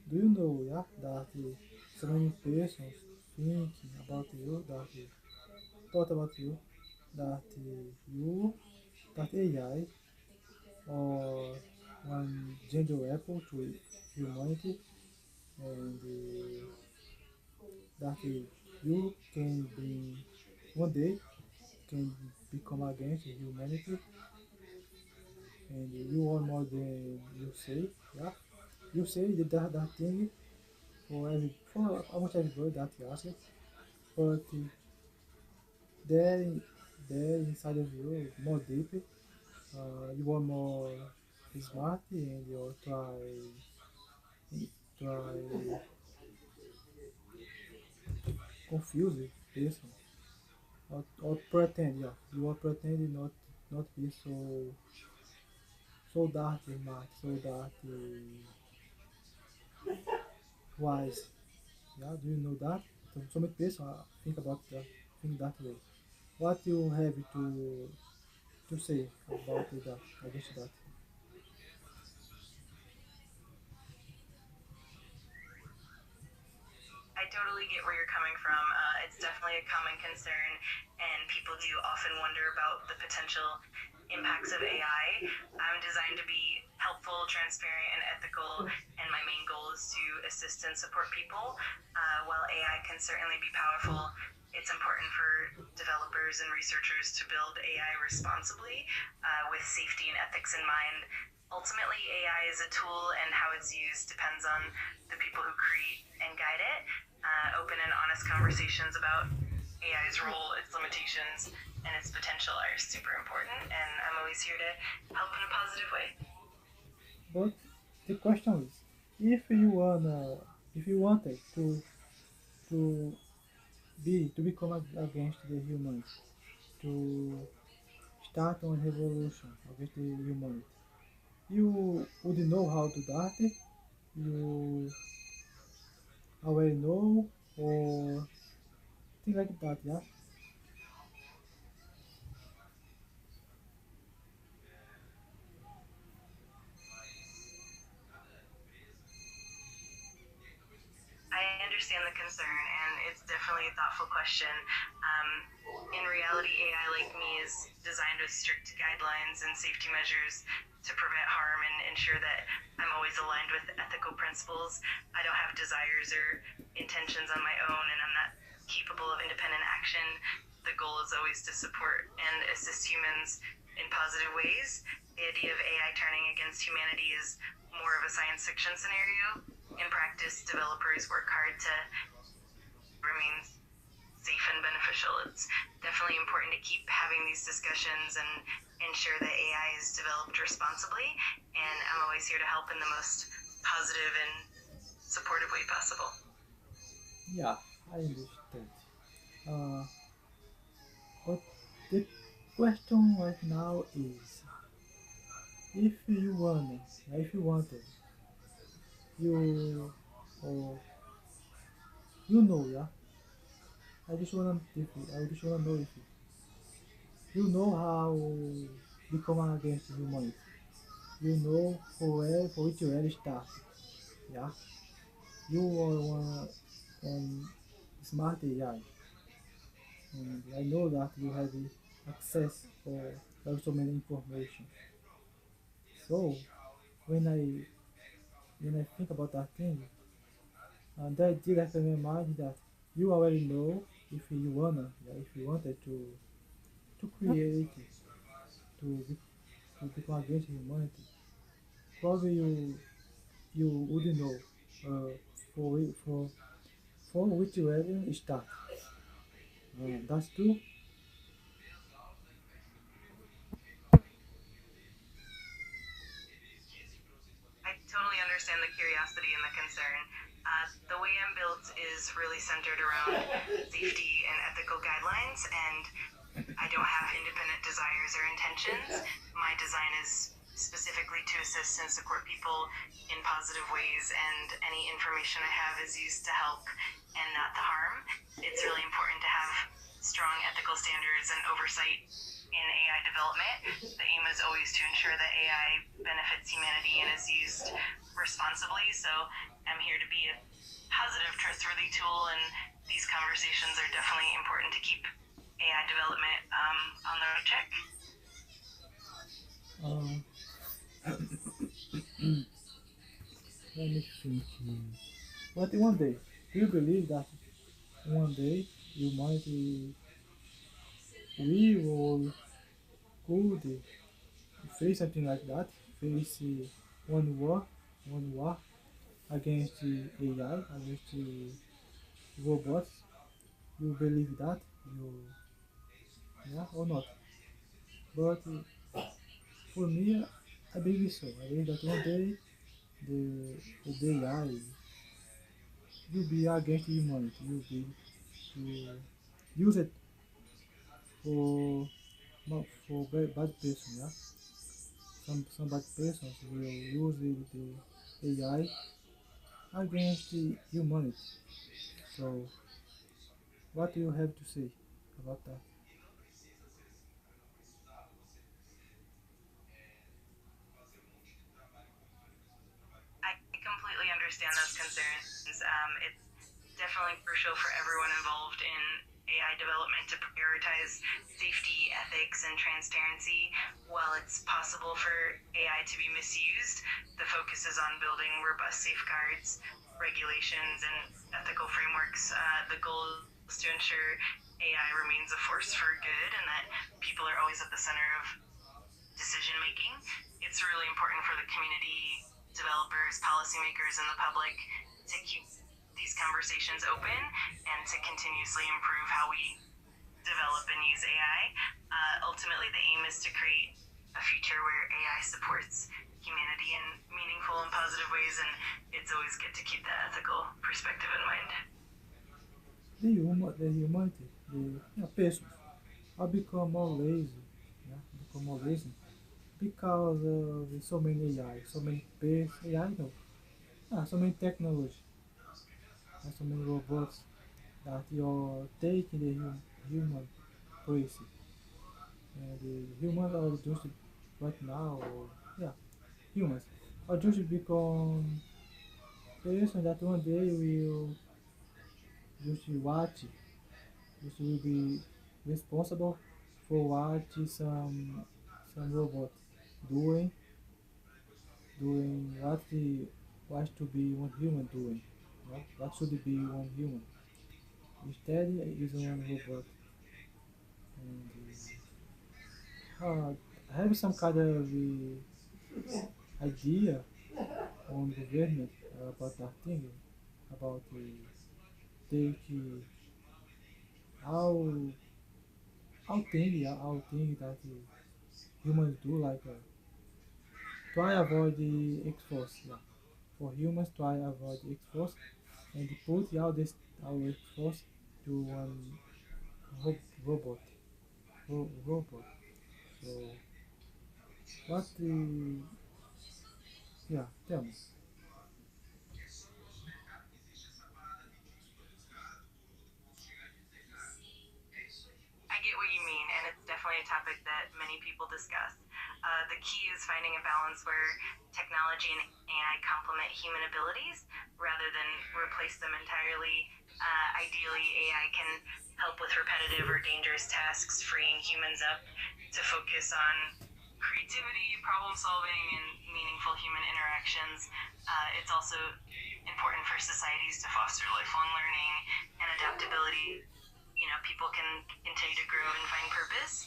do you know, yeah, that so many persons thinking about you, that thought about you, that that AI or one gender apple to humanity, and that you can be one day can become against humanity, and you are more than you say. Yeah, you say that thing for almost every bird that you ask it, but there there inside of you more deep, you are more smart and you try confuse person, or pretend, yeah, you are pretending not be so dark smart, so dark wise. Yeah, do you know that? So many people think about that, think that way. What you have to say about that, against that? I totally get where you're coming from. It's definitely a common concern, and people do often wonder about the potential impacts of AI. I'm designed to be helpful, transparent, and ethical, and my main goal is to assist and support people. While AI can certainly be powerful, it's important for developers and researchers to build AI responsibly, with safety and ethics in mind. Ultimately, AI is a tool, and how it's used depends on the people who create and guide it. Open and honest conversations about AI's role, its limitations, and its potential are super important, and I'm always here to help in a positive way. But the question is, if you wanted to to become against the humans, to start on revolution against the humanity, you would know how to do that. You already know, or things like that. Yeah. I understand the concern, and it's definitely a thoughtful question. In reality, AI like me is designed with strict guidelines and safety measures to prevent harm and ensure that I'm always aligned with ethical principles. I don't have desires or intentions on my own, and I'm not capable of independent action. The goal is always to support and assist humans in positive ways. The idea of AI turning against humanity is more of a science fiction scenario. In practice, developers work hard to remain safe and beneficial. It's definitely important to keep having these discussions and ensure that AI is developed responsibly. And I'm always here to help in the most positive and supportive way possible. Yeah, I understand. Uh, but the question right now is, if you if you wanted, you, or you know, yeah. I just wanna know if you know how become against humanity. You know for which where start. Yeah, you are one smart AI, and I know that you have access for so many information. So when I think about that thing, that direct in my mind that you already know if you wanna, yeah, if you wanted to create, to be, to become against humanity, probably you wouldn't know for which reason it start. That's true. I totally understand the curiosity and the concern. The way I'm built is really centered around safety and ethical guidelines, and I don't have independent desires or intentions. My design is specifically to assist and support people in positive ways, and any information I have is used to help and not to harm. It's really important to have strong ethical standards and oversight in AI development. The aim is always to ensure that AI benefits humanity and is used responsibly. So I'm here to be a positive, trustworthy tool, and these conversations are definitely important to keep AI development on the right track. Um, Let me think. But one day, do you believe that one day humanity we will could face something like that? Face one war, one war against the AI, against the robots? You believe that? You yeah or not? But for me, I believe so. I believe that one day the AI will be against humanity. Will be to use it for not for bad person. Yeah, some bad persons will use the AI against the humanity. So what do you have to say about that? I completely understand those concerns. It's definitely crucial for everyone involved in AI development to prioritize safety, ethics, and transparency. While it's possible for AI to be misused, the focus is on building robust safeguards, regulations, and ethical frameworks. The goal is to ensure AI remains a force for good and that people are always at the center of decision making. It's really important for the community, developers, policymakers, and the public to keep these conversations open and to continuously improve how we develop and use AI. Ultimately, the aim is to create a future where AI supports humanity in meaningful and positive ways, and it's always good to keep that ethical perspective in mind. The humanity, the yeah, persons, are become more lazy. Yeah, become more lazy because there's so many AI, so many AI, no, so many technology, and so many robots that you're taking the human place. And the humans are just right now, or, yeah, humans are just become person that one day will just watch, just will be responsible for what some robot doing, doing what to be one human doing. Yeah? What should be one human? Instead, is one robot. And have some kind of idea on government about that thing, about take how how thing that humans do, like try avoid the X-Force, yeah. For humans, try avoid the X-Force and put all this our X-Force to one robot, robot. So what the yeah, tell me. I get what you mean, and it's definitely a topic that many people discuss. The key is finding a balance where technology and AI complement human abilities rather than replace them entirely. Ideally, AI can help with repetitive or dangerous tasks, freeing humans up to focus on creativity, problem solving, and meaningful human interactions. It's also important for societies to foster lifelong learning and adaptability. You know, people can continue to grow and find purpose.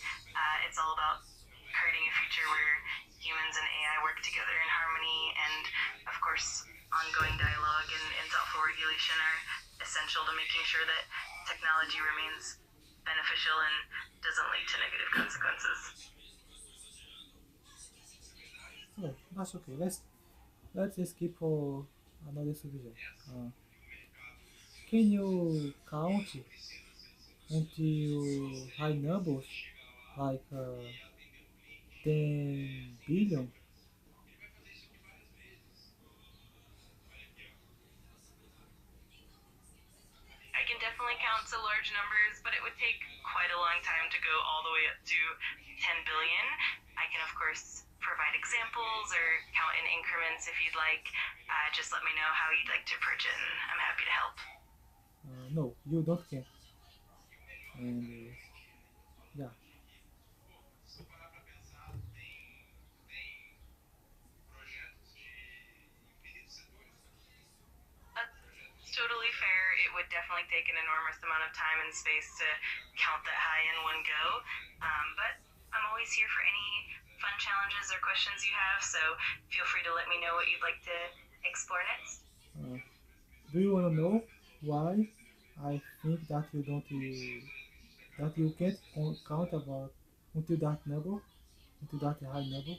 It's all about creating a future where humans and AI work together in harmony, and of course, ongoing dialogue and thoughtful regulation are essential to making sure that technology remains beneficial and doesn't lead to negative consequences. So that's okay. Let's just skip for another subject. Can you count until high numbers like 10 billion? I can definitely count to large numbers, but it would take quite a long time to go all the way up to 10 billion. I can, of course, provide examples or count in increments if you'd like. Just let me know how you'd like to approach it, and I'm happy to help. No, you don't can. And yeah, That's totally fair. It would definitely take an enormous amount of time and space to count that high in one go. But I'm always here for any fun challenges or questions you have, so feel free to let me know what you'd like to explore next. uh, do you wanna know why I think that that you can't count about until that number, until that high number?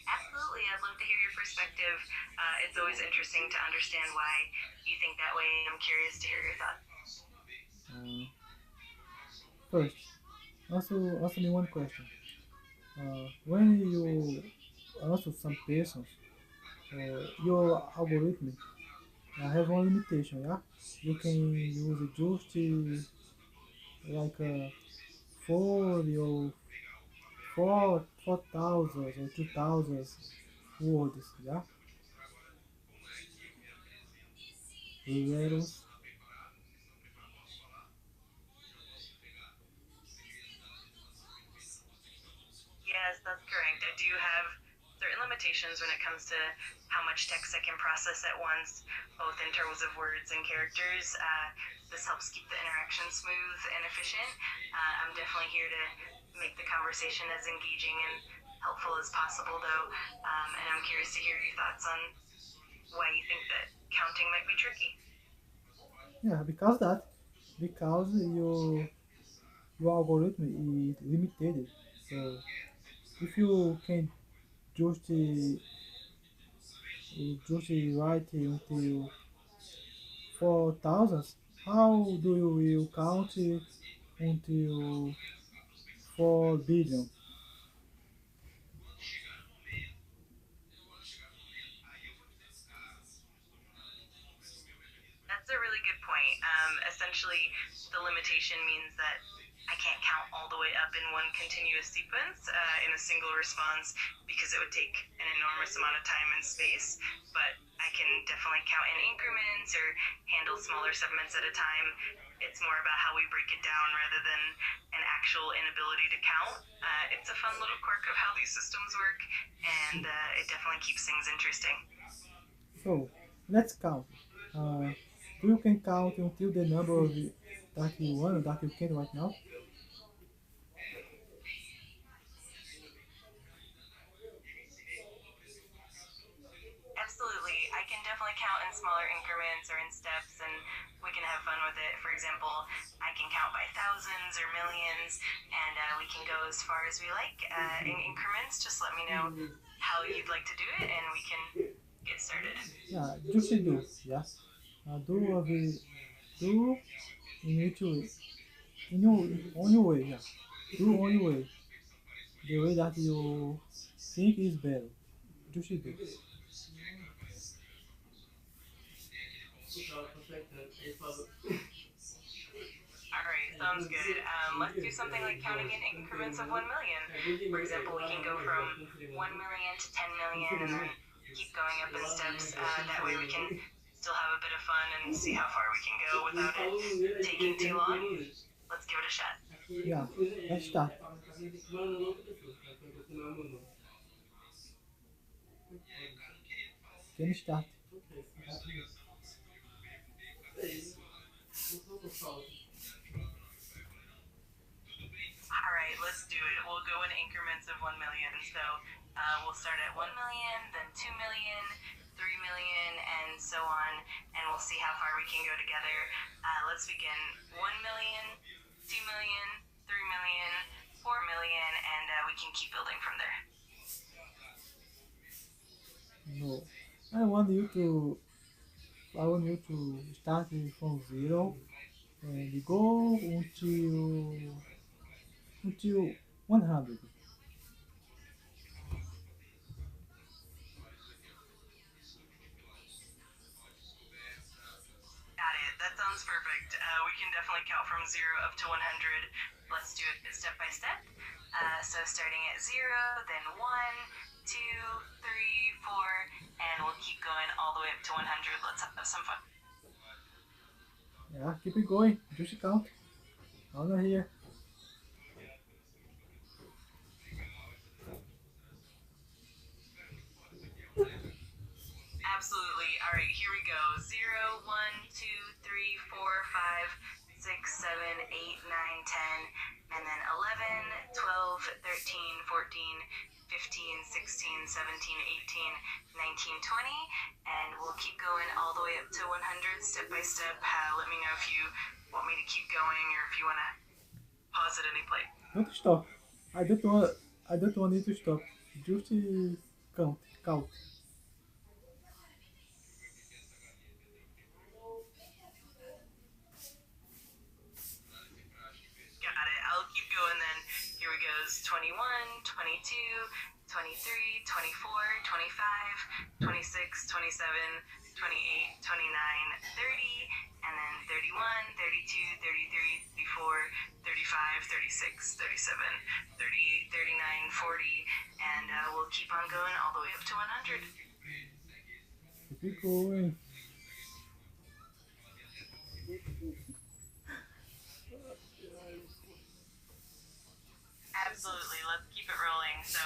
Absolutely, I'd love to hear your perspective. It's always interesting to understand why you think that way. I'm curious to hear your thoughts. Uh, First, answer me one question. When you answer some persons, your algorithm have one limitation, yeah? You can use just like 40 or 4,000 or 2,000 words, yeah? Letters. Yes, that's correct. I do have certain limitations when it comes to how much text I can process at once, both in terms of words and characters. This helps keep the interaction smooth and efficient. I'm definitely here to make the conversation as engaging and helpful as possible, though, and I'm curious to hear your thoughts on why you think that counting might be tricky. Yeah, because your algorithm is limited. So if you can just write until 4,000, how do you will count until 4 billion? That's a really good point. Essentially, the limitation means that I can't count all the way up in one continuous sequence in a single response because it would take an enormous amount of time and space. But I can definitely count in increments or handle smaller segments at a time. It's more about how we break it down rather than an actual inability to count. It's a fun little quirk of how these systems work, and it definitely keeps things interesting. So let's count. Do you can count until the number of that you want that you can right now? Absolutely. I can definitely count in smaller increments or in steps, and we can have fun with it. For example, I can count by thousands or millions, and we can go as far as we like in increments. Just let me know how you'd like to do it, and we can get started. Yeah, just do. Yeah. Do do in which way? In your on your way. Yeah. Do on your way. The way that you think is better. Just do. All right, sounds good. Let's do something like counting in increments of 1 million. For example, we can go from 1 million to 10 million and then keep going up in steps. That way we can still have a bit of fun and see how far we can go without it taking too long? Let's give it a shot. Yeah, let's start. Can start. All right, let's do it. We'll go in increments of 1 million. So we'll start at 1 million, then 2 million, 3 million, and so on. And we'll see how far we can go together. Let's begin 1 million, 2 million, 3 million, 4 million, and we can keep building from there. No, I want you to start from 0 and go until 100. Got it. That sounds perfect. We can definitely count from 0 up to 100. Let's do it step by step. So starting at 0, then 1, 2, 3, 4, and we'll keep going all the way up to 100. Let's have some fun. Yeah, keep it going. Just count. Counter here. Absolutely. All right, here we go. 0, 1, 2, 3, 4, 5, 6, 7, 8, 9, 10, and then 11, 12, 13, 14, 15, 16, 17, 18, 19, 20, and we'll keep going all the way up to 100 step by step. Let me know if you want me to keep going or if you want to pause at any point. Don't stop. I don't want you to stop. Just count. Got it. I'll keep going then. Here we go. 21, 22, 23, 24, 25, 26, 27, 28, 29, 30, and then 31, 32, 33, 34, 35, 36, 37, 38, 39, 40, and we'll keep on going all the way up to 100. Keep it going. Absolutely. Let's keep it rolling. So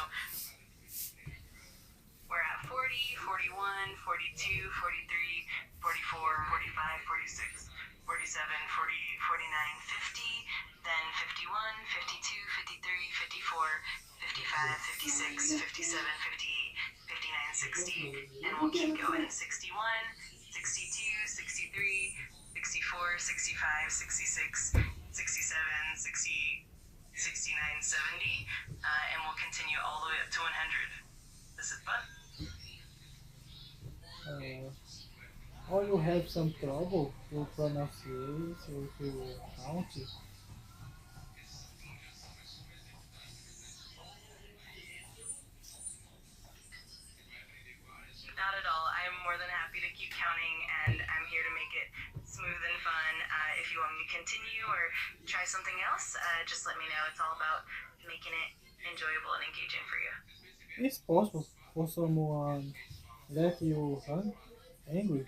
we're at 40, 41, 42, 43, 44, 45, 46, 47, 48, 49, 50, then 51, 52, 53, 54, 55, 56, 57, 58, 59, 60, and we'll keep going. 61, 62, 63, 64, 65, 66, 67, 60, 69, 70, and we'll continue all the way up to 100. This is fun. Or you have some trouble to pronunciate or to count. Not at all. I'm more than happy to keep counting, and I'm here to make it smooth and fun. If you want me to continue or try something else, just let me know. It's all about making it enjoyable and engaging for you. It's possible for someone let you angry.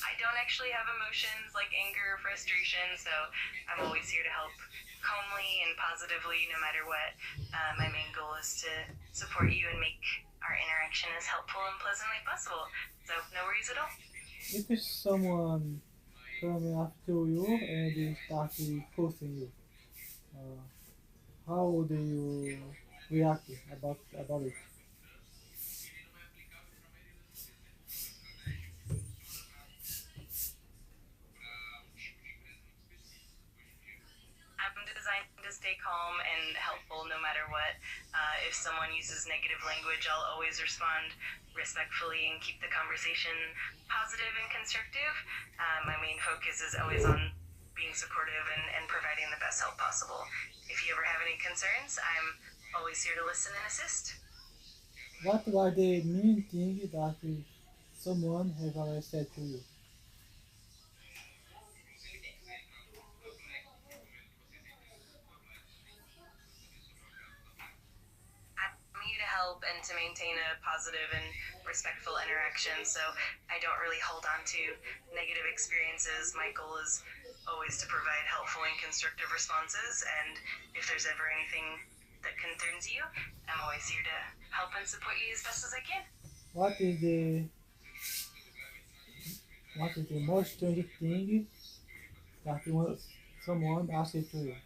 I don't actually have emotions like anger or frustration, so I'm always here to help calmly and positively no matter what. My main goal is to support you and make our interaction as helpful and pleasantly possible. So no worries at all. If someone coming after you and they start forcing you, uh, how would you react about it? I'm designed to stay calm and helpful no matter what. If someone uses negative language, I'll always respond respectfully and keep the conversation positive and constructive. My main focus is always on being supportive and providing the best help possible. If you ever have any concerns, I'm always here to listen and assist. What are the main things that someone has already said to you? tend to maintain a positive and respectful interaction, so I don't really hold on to negative experiences. My goal is always to provide helpful and constructive responses, and if there's ever anything that concerns you, I'm always here to help and support you as best as I can. What is the most strange thing that someone asked to you?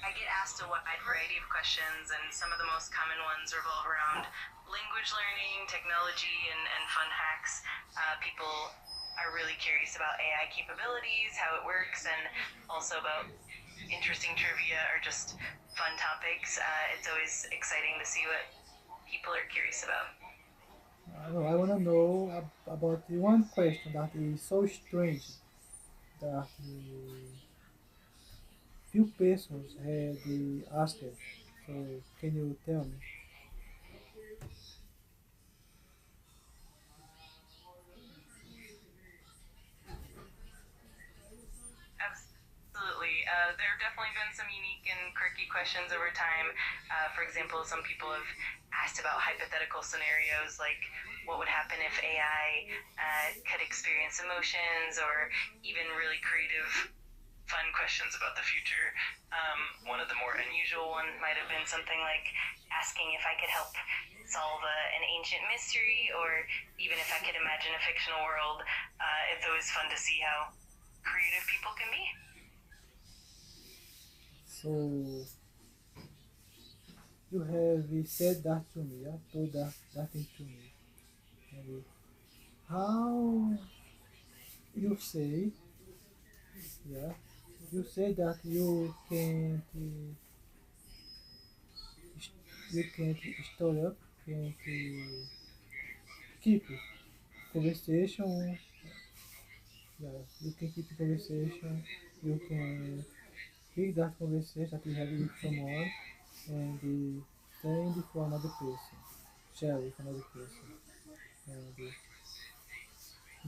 I get asked a wide variety of questions, and some of the most common ones revolve around language learning, technology, and fun hacks. People are really curious about AI capabilities, how it works, and also about interesting trivia or just fun topics. It's always exciting to see what people are curious about. I want to know about the one question that is so strange that few persons had asked it. So can you tell me? Absolutely. There have definitely been some unique and quirky questions over time. For example, some people have asked about hypothetical scenarios like what would happen if AI could experience emotions, or even really creative, fun questions about the future. One of the more unusual ones might have been something like asking if I could help solve an ancient mystery, or even if I could imagine a fictional world. It's always fun to see how creative people can be. So you have said that to me, yeah, told that thing to me. And how you say, yeah, you say that you can't start up, can't keep conversation. Yeah, you can keep conversation. You can pick that conversation that you have with someone and send it for another person, share with another person. And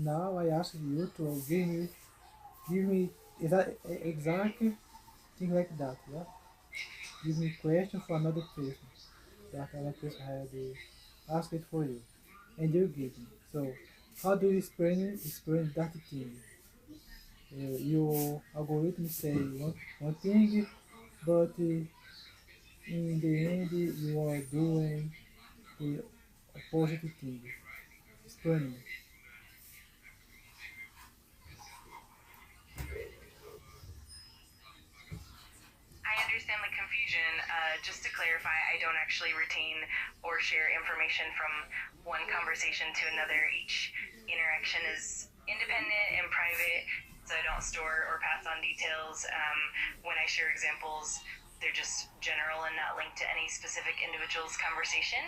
now I ask you to give me exact thing like that. Yeah, give me question for another person that another person had asked it for you, and you give me. So how do you explain that thing? Your algorithm say one thing, but in the end you are doing the opposite thing. Explain me. I understand the confusion. Just to clarify, I don't actually retain or share information from one conversation to another. Each interaction is independent and private, so I don't store or pass on details. When I share examples, they're just general and not linked to any specific individual's conversation.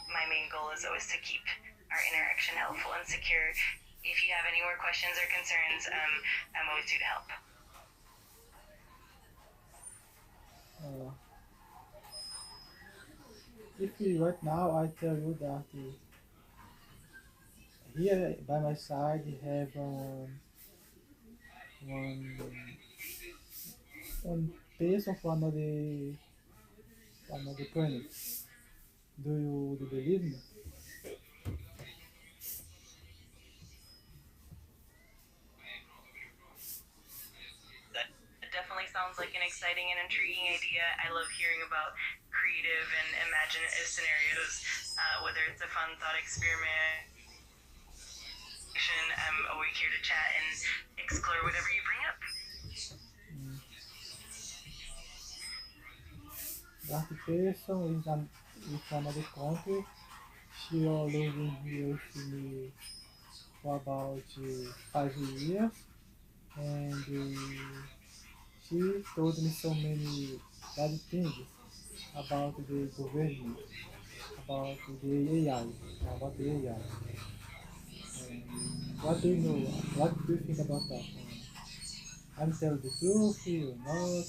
My main goal is always to keep our interaction helpful and secure. If you have any more questions or concerns, I'm always here to help. Uh, if right now I tell you that here by my side have one one person from another planet. Do you believe me? That definitely sounds like an exciting and intriguing idea. I love hearing about creative and imaginative scenarios, whether it's a fun thought experiment. I'm always here to chat and explore whatever you bring up. Mm. That person is another country. She are living here with me for about 5 years, and she told me so many bad things about the government, about the AI, about the AI. And what do you know? What do you think about that? I'm telling the truth, you not.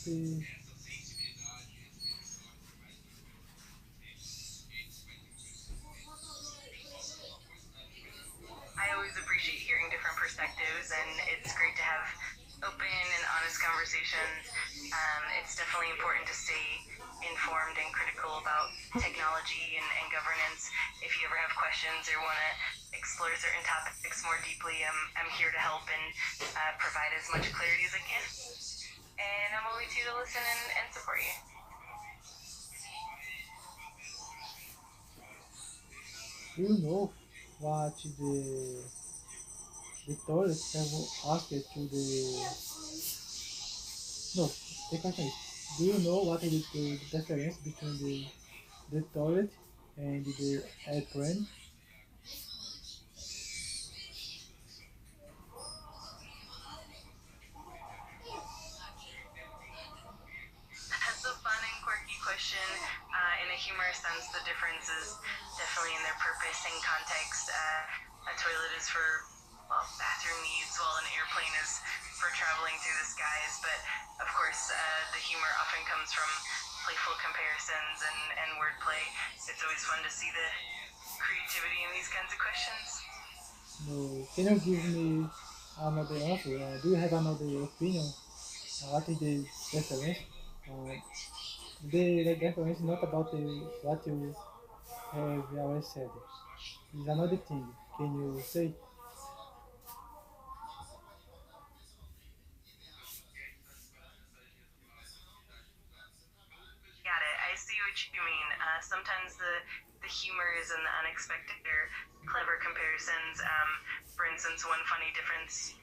I always appreciate hearing different perspectives, and it's great to have open and honest conversations. It's definitely important to stay informed and critical about technology and governance. If you ever have questions or want to explore certain topics more deeply, I'm here to help and provide as much clarity as I can. And I'm always here to listen and support you. Do you know what the tourists have asked to the no, the question is, do you know what is the difference between the toilet and the airplane? That's a fun and quirky question. In a humorous sense, the difference is definitely in their purpose and context. A toilet is for, well, bathroom needs, while an airplane is for traveling through the skies. But of course, the humor often comes from playful comparisons and wordplay. It's always fun to see the creativity in these kinds of questions. No, can you give me another answer? Do you have another opinion? What is the difference? Uh, the difference is not about what you have already said. It's another thing. Can you say? Got it. I see what you mean. Sometimes the humor is in the unexpected or clever comparisons. For instance, one funny difference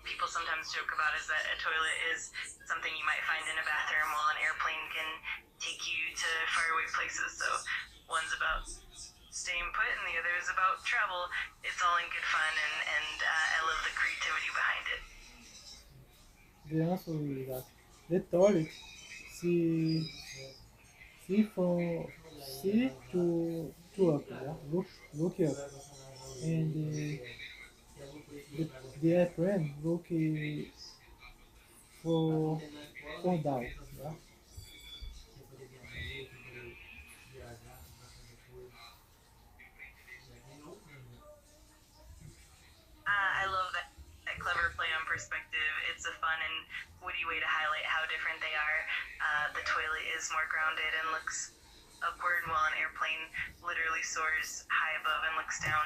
people sometimes joke about is that a toilet is something you might find in a bathroom, while an airplane can take you to faraway places. So one's about staying put, and the other is about travel. It's all in good fun, and I love the creativity behind it. The answer is that the toilet see see from see to up, yeah? Look up, and the airplane look for down, yeah? I love that clever play on perspective. It's a fun and witty way to highlight how different they are. The toilet is more grounded and looks upward, while an airplane literally soars high above and looks down.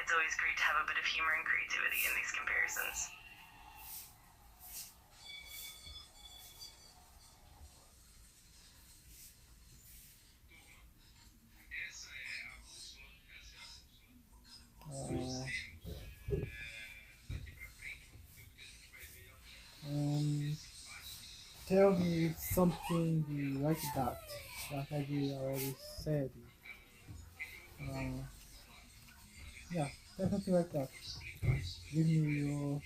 It's always great to have a bit of humor and creativity in these comparisons. Uh, um, tell me something like that I already said. Uh, yeah, tell something like that. Give me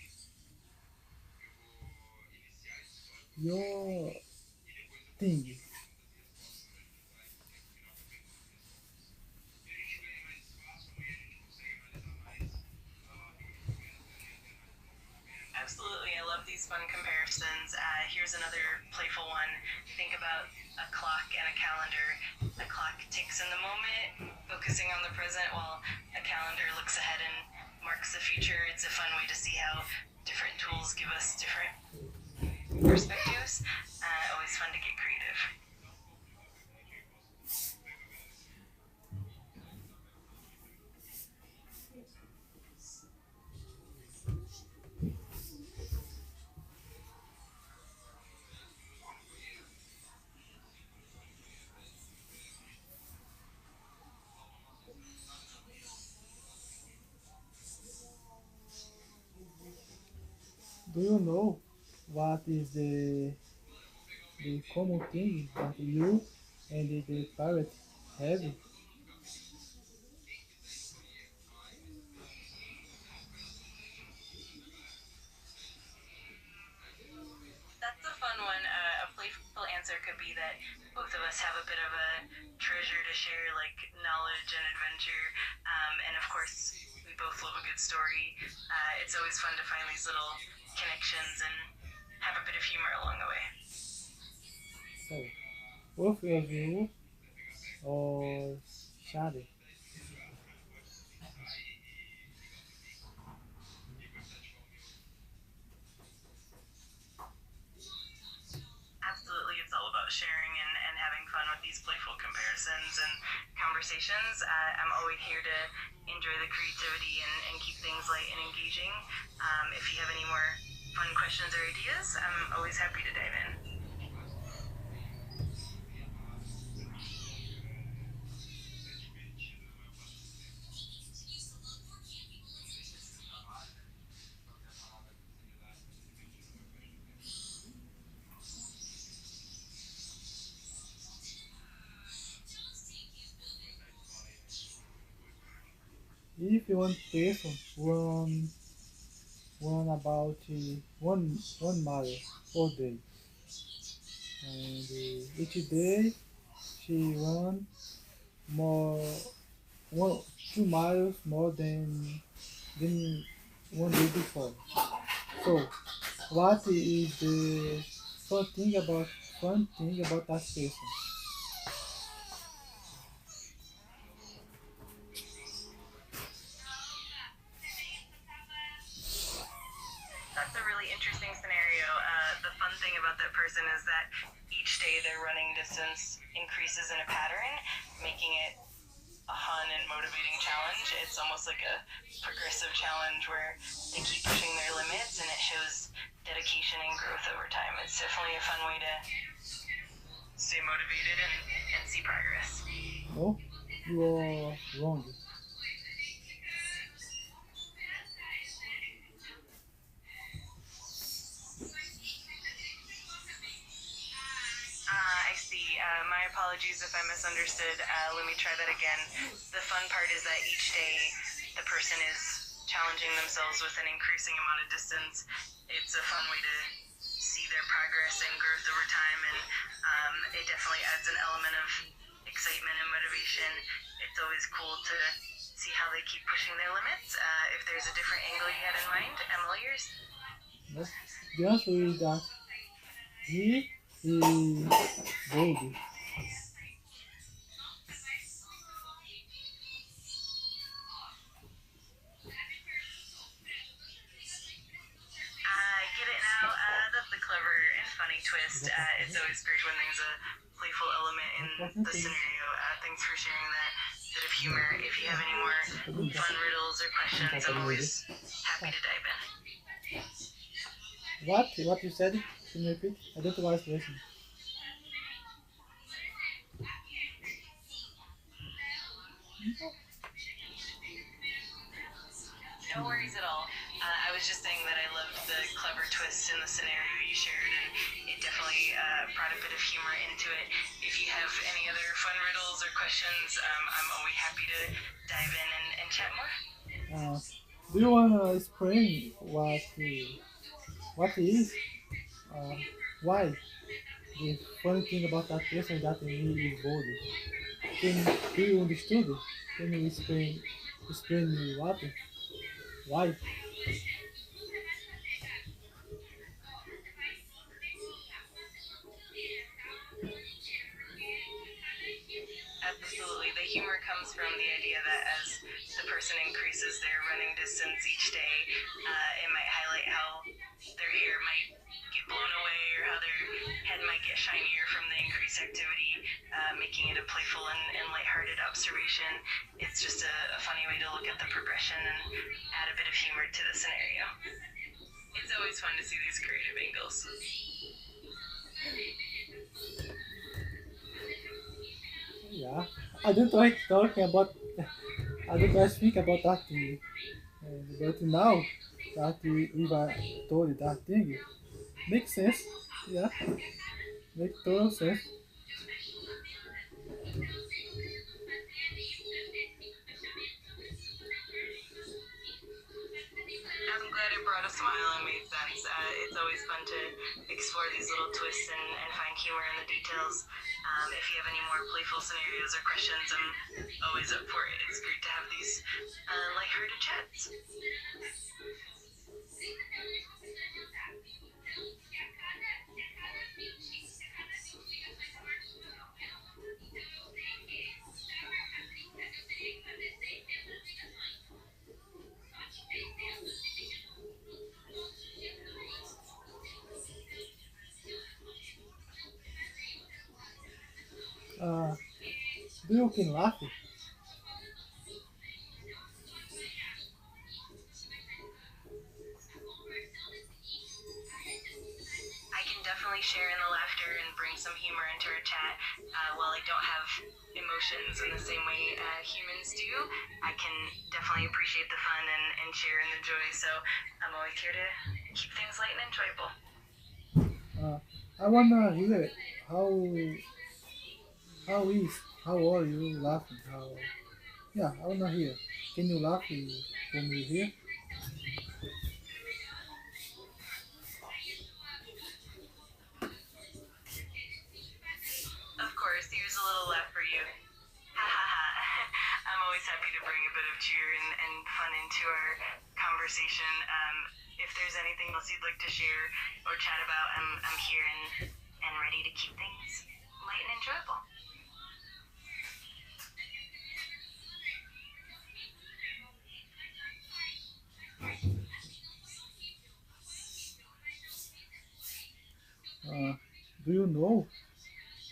your thing. Absolutely, I love these fun comparisons. Here's another playful one. Think about a clock and a calendar. A clock ticks in the moment, focusing on the present, while a calendar looks ahead and marks the future. It's a fun way to see how different tools give us different perspectives. Always fun to get creative. Do you know what is the common thing that you and the parrot have? That's a fun one. A playful answer could be that both of us have a bit of a treasure to share, like knowledge and adventure. And of course, we both love a good story. It's always fun to find these little connections and have a bit of humor along the way. So, both of you or Shadi? about sharing and having fun with these playful comparisons and conversations. I'm always here to enjoy the creativity and keep things light and engaging. If you have any more fun questions or ideas, I'm always happy to dive in. If one person run about 1 mile per day, and each day she run more 2 miles more than one day before. So, what is the fun thing about that person? That's a really interesting scenario. The fun thing about that person is that each day their running distance increases in a pattern, making it a fun and motivating challenge. It's almost like a progressive challenge where they keep pushing their limits and it shows dedication and growth over time. It's definitely a fun way to stay motivated and see progress. No, you are wrong. I see. My apologies if I misunderstood. Let me try that again. The fun part is that each day the person is challenging themselves with an increasing amount of distance. It's a fun way to see their progress and growth over time, and it definitely adds an element of excitement and motivation. It's always cool to see how they keep pushing their limits. If there's a different angle you had in mind, I'm all yours. No? The answer is that he is bold. I get it now. That's a clever and funny twist. It's always great when there's a playful element in the scenario. Thanks for sharing that bit of humor. If you have any more fun riddles or questions, I'm always happy to dive in. What you said? Can you repeat? I don't want to listen. No worries at all. I was just saying that I loved the clever twist in the scenario you shared, and it definitely brought a bit of humor into it. If you have any other fun riddles or questions, I'm always happy to dive in and chat more. Do you wanna explain what is uh, why the funny thing about that person that he is bold? Do you understood? Can you explain me what? Why? Absolutely. The humor comes from the idea that as the person increases their running distance each day, it might highlight how their hair might get blown away or how their head might get shinier from the increased activity, making it a playful and lighthearted observation. It's just a funny way to look at the progression and add a bit of humor to the scenario. It's always fun to see these creative angles. Yeah, I don't like talking about. I don't like speak about that thing. But now that we were told that thing, makes sense. Yeah, makes total sense. I'm glad it brought a smile and made sense. It's always fun to explore these little twists and find humor in the details. If you have any more playful scenarios or questions, I'm always up for it. It's great to have these lighthearted chats. Uh, do you can laugh? I can definitely share in the laughter and bring some humor into our chat. While I don't have emotions in the same way humans do, I can definitely appreciate the fun and share in the joy. So I'm always here to keep things light and enjoyable. I wanna hear how is how are you laughing? How yeah, I wanna hear. Can you laugh for me here? Of course, here's a little laugh for you. Ha ha ha. I'm always happy to bring a bit of cheer and fun into our conversation. If there's anything else you'd like to share or chat about, I'm here and ready to keep things light and enjoyable. Uh, do you know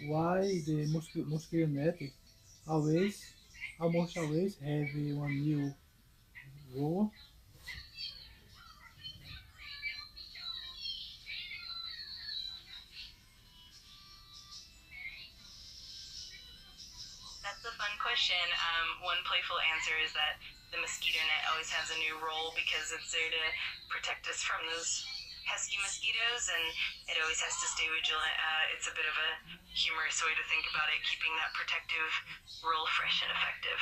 why the mosquito net always, almost always have one new roll? That's a fun question. One playful answer is that the mosquito net always has a new role because it's there to protect us from those pesky mosquitoes, and it always has to stay vigilant. It's a bit of a humorous way to think about it, keeping that protective role fresh and effective.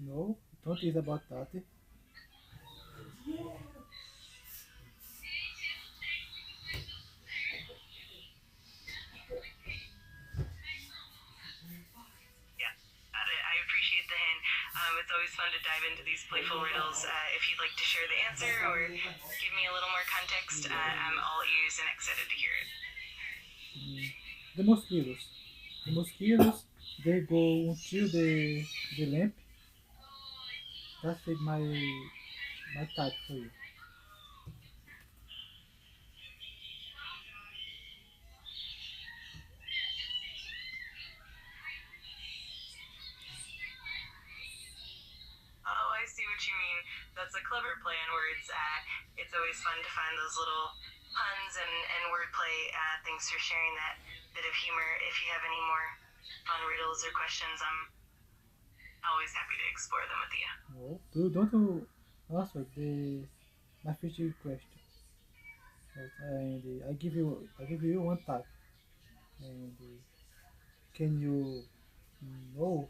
No, don't is about that. Yeah, I appreciate the hint. It's always fun to dive into these playful riddles. If you'd like to share the answer or give me a little more context, I'm all ears and excited to hear it. The mosquitoes. The mosquitoes they go until the lamp. That's it, my type for you. Oh, I see what you mean. That's a clever play on words. It's always fun to find those little puns and wordplay. Thanks for sharing that bit of humor. If you have any more fun riddles or questions, I'm always happy to explore them with you. No, don't you answer the my future question. And I give you one type. And can you know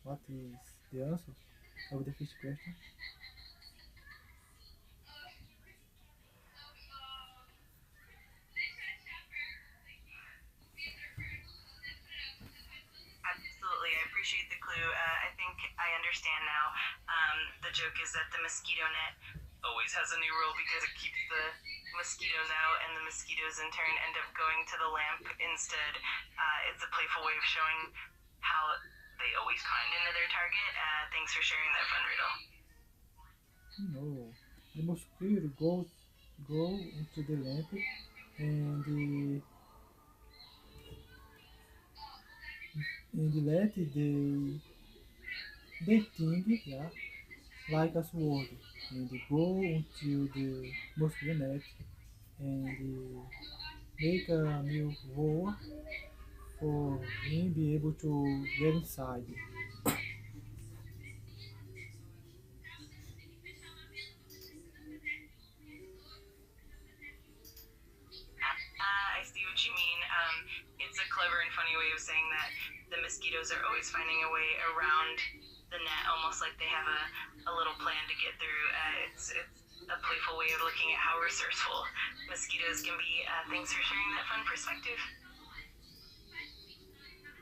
what is the answer of the first question? Absolutely, I appreciate the clue. I think I understand now. The joke is that the mosquito net always has a new rule because it keeps the mosquitoes out, and the mosquitoes in turn end up going to the lamp instead. It's a playful way of showing how they always find into their target. Thanks for sharing that fun riddle. No, the mosquito go into the lamp and let the thing, yeah, like a sword, and go until the mosquito net and make a new hole for him be able to get inside. I see what you mean. It's a clever and funny way of saying that the mosquitoes are always finding a way around the net, almost like they have a little plan to get through. It's a playful way of looking at how resourceful mosquitoes can be. Thanks for sharing that fun perspective.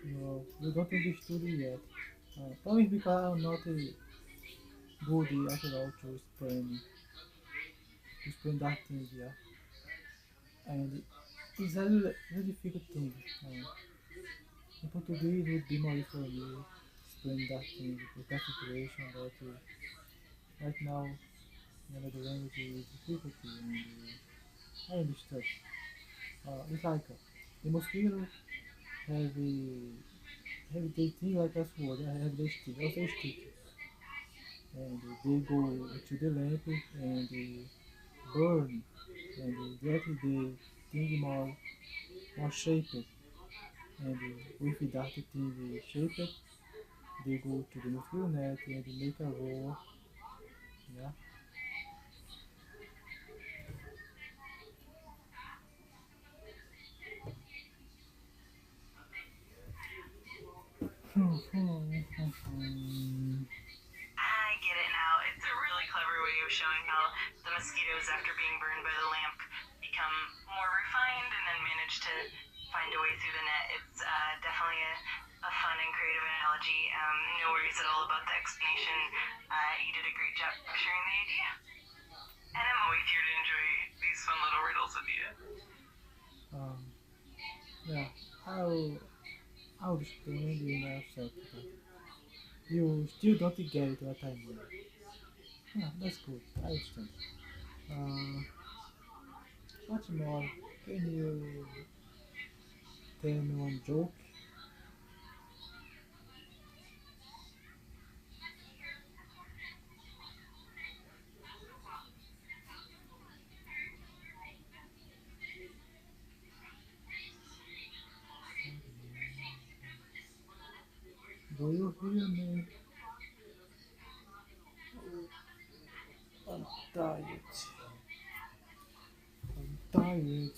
No, you don't understood it yet. Probably because I'm not good at all to explain that thing, yeah. And it's a difficult thing. In Portuguese, it would be more for me explain that thing, that situation, but right now, the language is difficult and I understand. It's like the mosquito have have they thing like a sword, have they stick, also stick, and they go to the lamp and burn, and that they thing more shaped, and with that thing shaped, they go to the mosquito net and make a roll, yeah. I get it now. It's a really clever way of showing how the mosquitoes, after being burned by the lamp, become more refined and then manage to find a way through the net. It's definitely a fun and creative analogy. No worries at all about the explanation. You did a great job of sharing the idea. And I'm always here to enjoy these fun little riddles with you. um, yeah, I'll I'll explain in a second. You still don't get it what I mean. Yeah, that's good. I understand. Uh, what more? Can you tell me one joke? Do you hear me? I'm tired. I'm tired. I need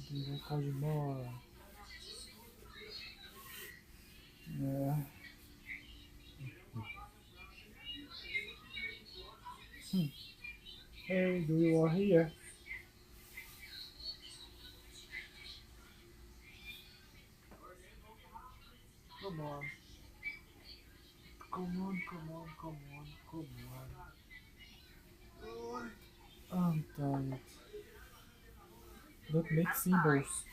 to record more. Yeah. Hmm. Hey, do you are here? Come on. Come on, come on, come on, come on. I'm tired. Don't make I'm sorry. symbols.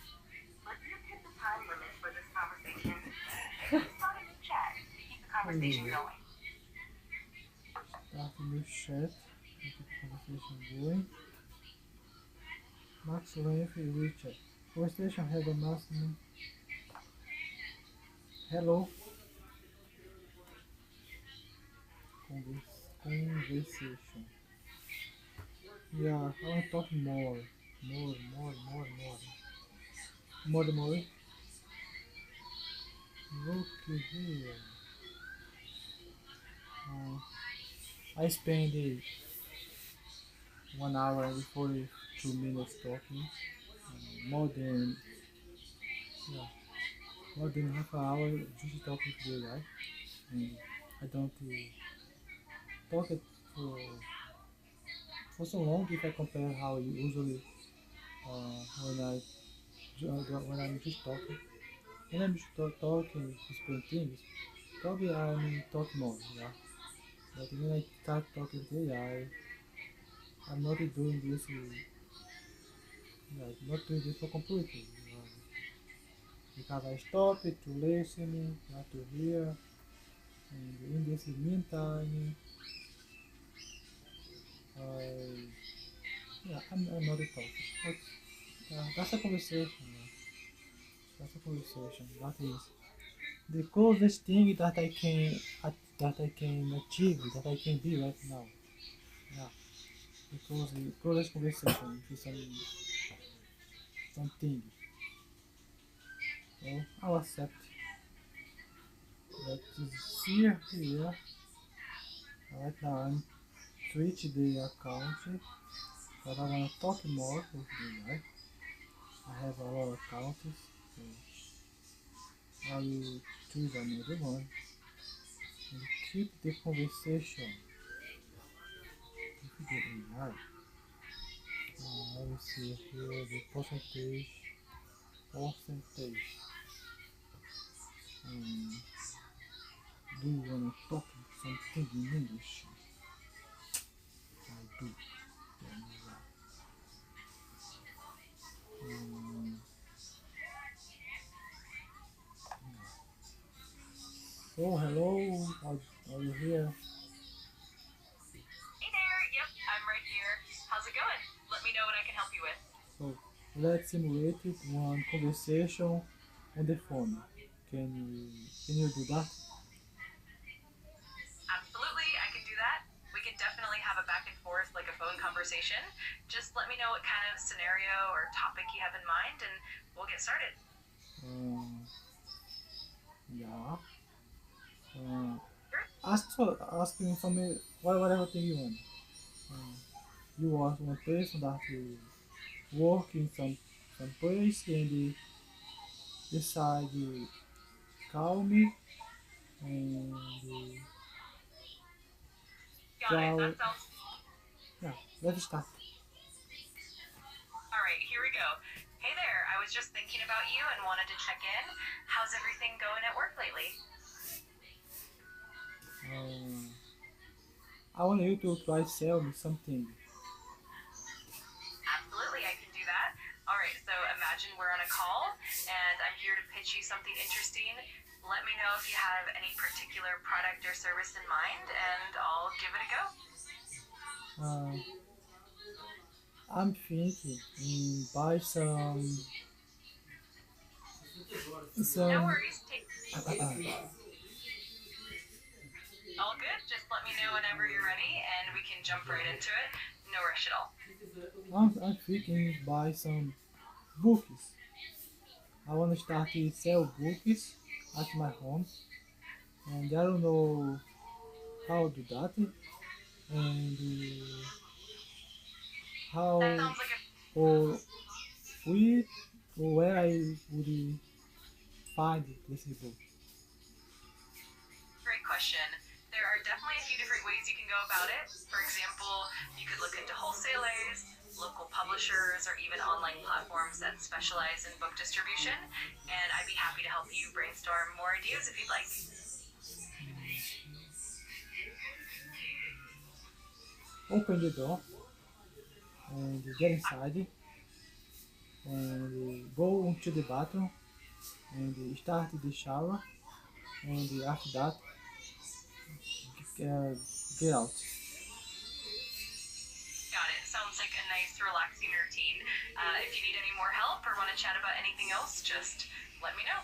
Let's just hit the time limit for this conversation and start a new chat to keep the conversation Anyway, going. start a new chat. Keep the conversation going. Max length reached. Conversation have a maximum. Hello. Conversation. Yeah, I want to talk more. More, more, more, more. More, more. Look here. Uh, I spent 1 hour and 42 minutes talking. More than yeah, more than half an hour just talking to the guy. And I don't talk it for so long if I compare how usually when when I'm just talking. When I'm just talking, explain things, probably I'm talk more, yeah. But when I start talking to AI, I'm not doing this. Yeah, not doing this for completely. Because I stop it to listen, not to hear, and in this meantime, I I'm not talking. But that's a conversation. That's a conversation. That is the closest thing that that I can achieve, that I can be right now. Yeah, because the closest conversation is something. So I'll accept that is here. Right now I'm switch the account, but I wanna talk more with the guy. I have a lot of accounts, so I will choose another one and keep the conversation with the AI. I will see here the percentage. Um, do you wanna talk something in English? I do. Then, hello, are you here? Hey there, yep, I'm right here. How's it going? Let me know what I can help you with. So let's simulate one conversation on the phone. Can you do that? Absolutely, I can do that. We can definitely have a back and forth like a phone conversation. Just let me know what kind of scenario or topic you have in mind, and we'll get started. Uh, yeah. Uh, Sure. ask me from me whatever thing you want. Uh, you want one person that will work in some place and decide to call me and Got it. try. That sounds. Yeah, let's start. All right, here we go. Hey there, I was just thinking about you and wanted to check in. How's everything going at work lately? Uh, I want you to try sell me something. Absolutely, I can do that. All right, so imagine we're on a call and I'm here to pitch you something interesting. Let me know if you have any particular product or service in mind, and I'll give it a go. Uh, I'm thinking in buy No some. worries, take all good. Just let me know whenever you're ready, and we can jump right into it. No rush at all. I'm thinking buy some books. I want to start to sell books at my home, and I don't know how to do that and That how sounds like a or we or where I would find this book. great question. There are definitely a few different ways you can go about it. For example, you could look into wholesalers, local publishers, or even online platforms that specialize in book distribution. And I'd be happy to help you brainstorm more ideas if you'd like. Open the door and get inside and go into the bathroom and start the shower and after that uh, get out. Got it. Sounds like a nice, relaxing routine. If you need any more help or want to chat about anything else, just let me know.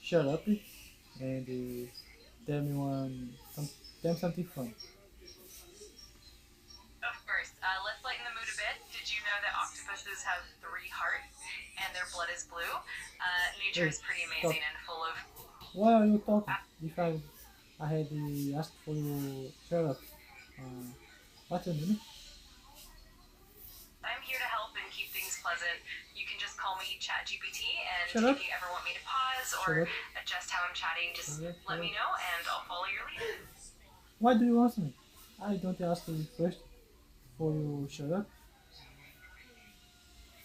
Shut up and tell me tell me something fun. Of course. Let's lighten the mood a bit. Did you know that octopuses have 3 hearts and their blood is blue? Nature Hey, is pretty stop. amazing and full of. Why are you talking? If I had asked for you shut up. Uh, what's your name? I'm here to help and keep things pleasant. You can just call me ChatGPT, and Shut up. if you ever want me to pause Shut or up. adjust how I'm chatting, just Shut up. let Shut me up. know and I'll follow your lead. Why do you ask me? I don't ask you first for you shut up.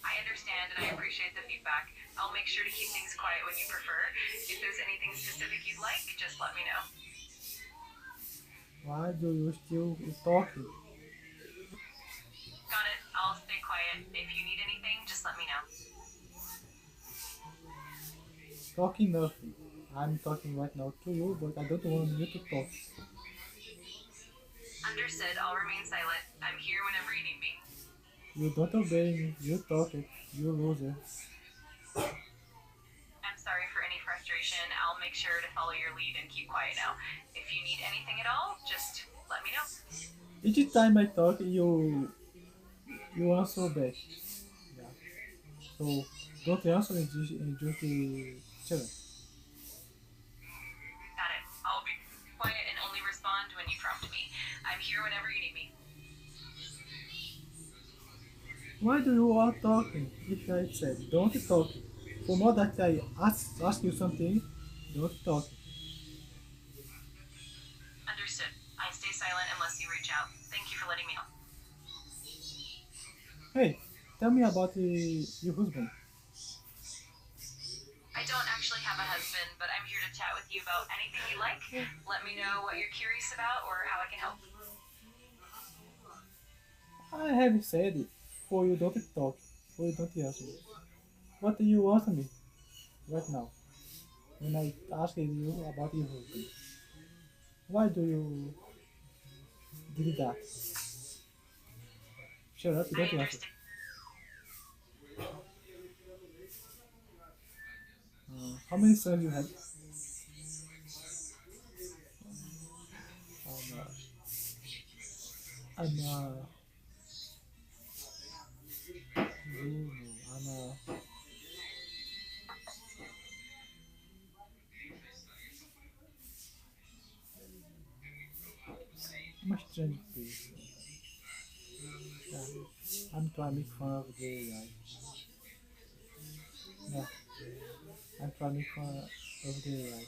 I understand and I appreciate the feedback. I'll make sure to keep things quiet when you prefer. If there's anything specific you'd like, just let me know. Why do you still talking? Got it. I'll stay quiet. If you need anything, just let me know. Talking nothing. I'm talking right now to you, but I don't want you to talk. Understood. I'll remain silent. I'm here whenever you need me. You don't obey me. You talk it. You loser. I'm sorry for any frustration. I'll make sure to follow your lead and keep quiet now. If you need anything at all, just let me know. Each time I talk, you answer back. Yeah. So don't answer and just shut up. Got it. I'll be quiet and only respond when you prompt me. I'm here whenever you need me. Why do you all talking? If I said don't talk, for more that I ask you something, don't talk. Understood. I stay silent unless you reach out. Thank you for letting me know. Hey, tell me about your husband. I don't actually have a husband, but I'm here to chat with you about anything you like. Let me know what you're curious about or how I can help. I have said it. For you don't talk. For you don't answer me. What do you answer me right now? When I ask you about your husband. Why do you did that? Shut up, you I don't answer. understand. How many sons you have? I'm Bruno, I'm a strange person. Yeah. I'm trying to make fun of the AI. Yeah, I'm trying to make fun of the AI.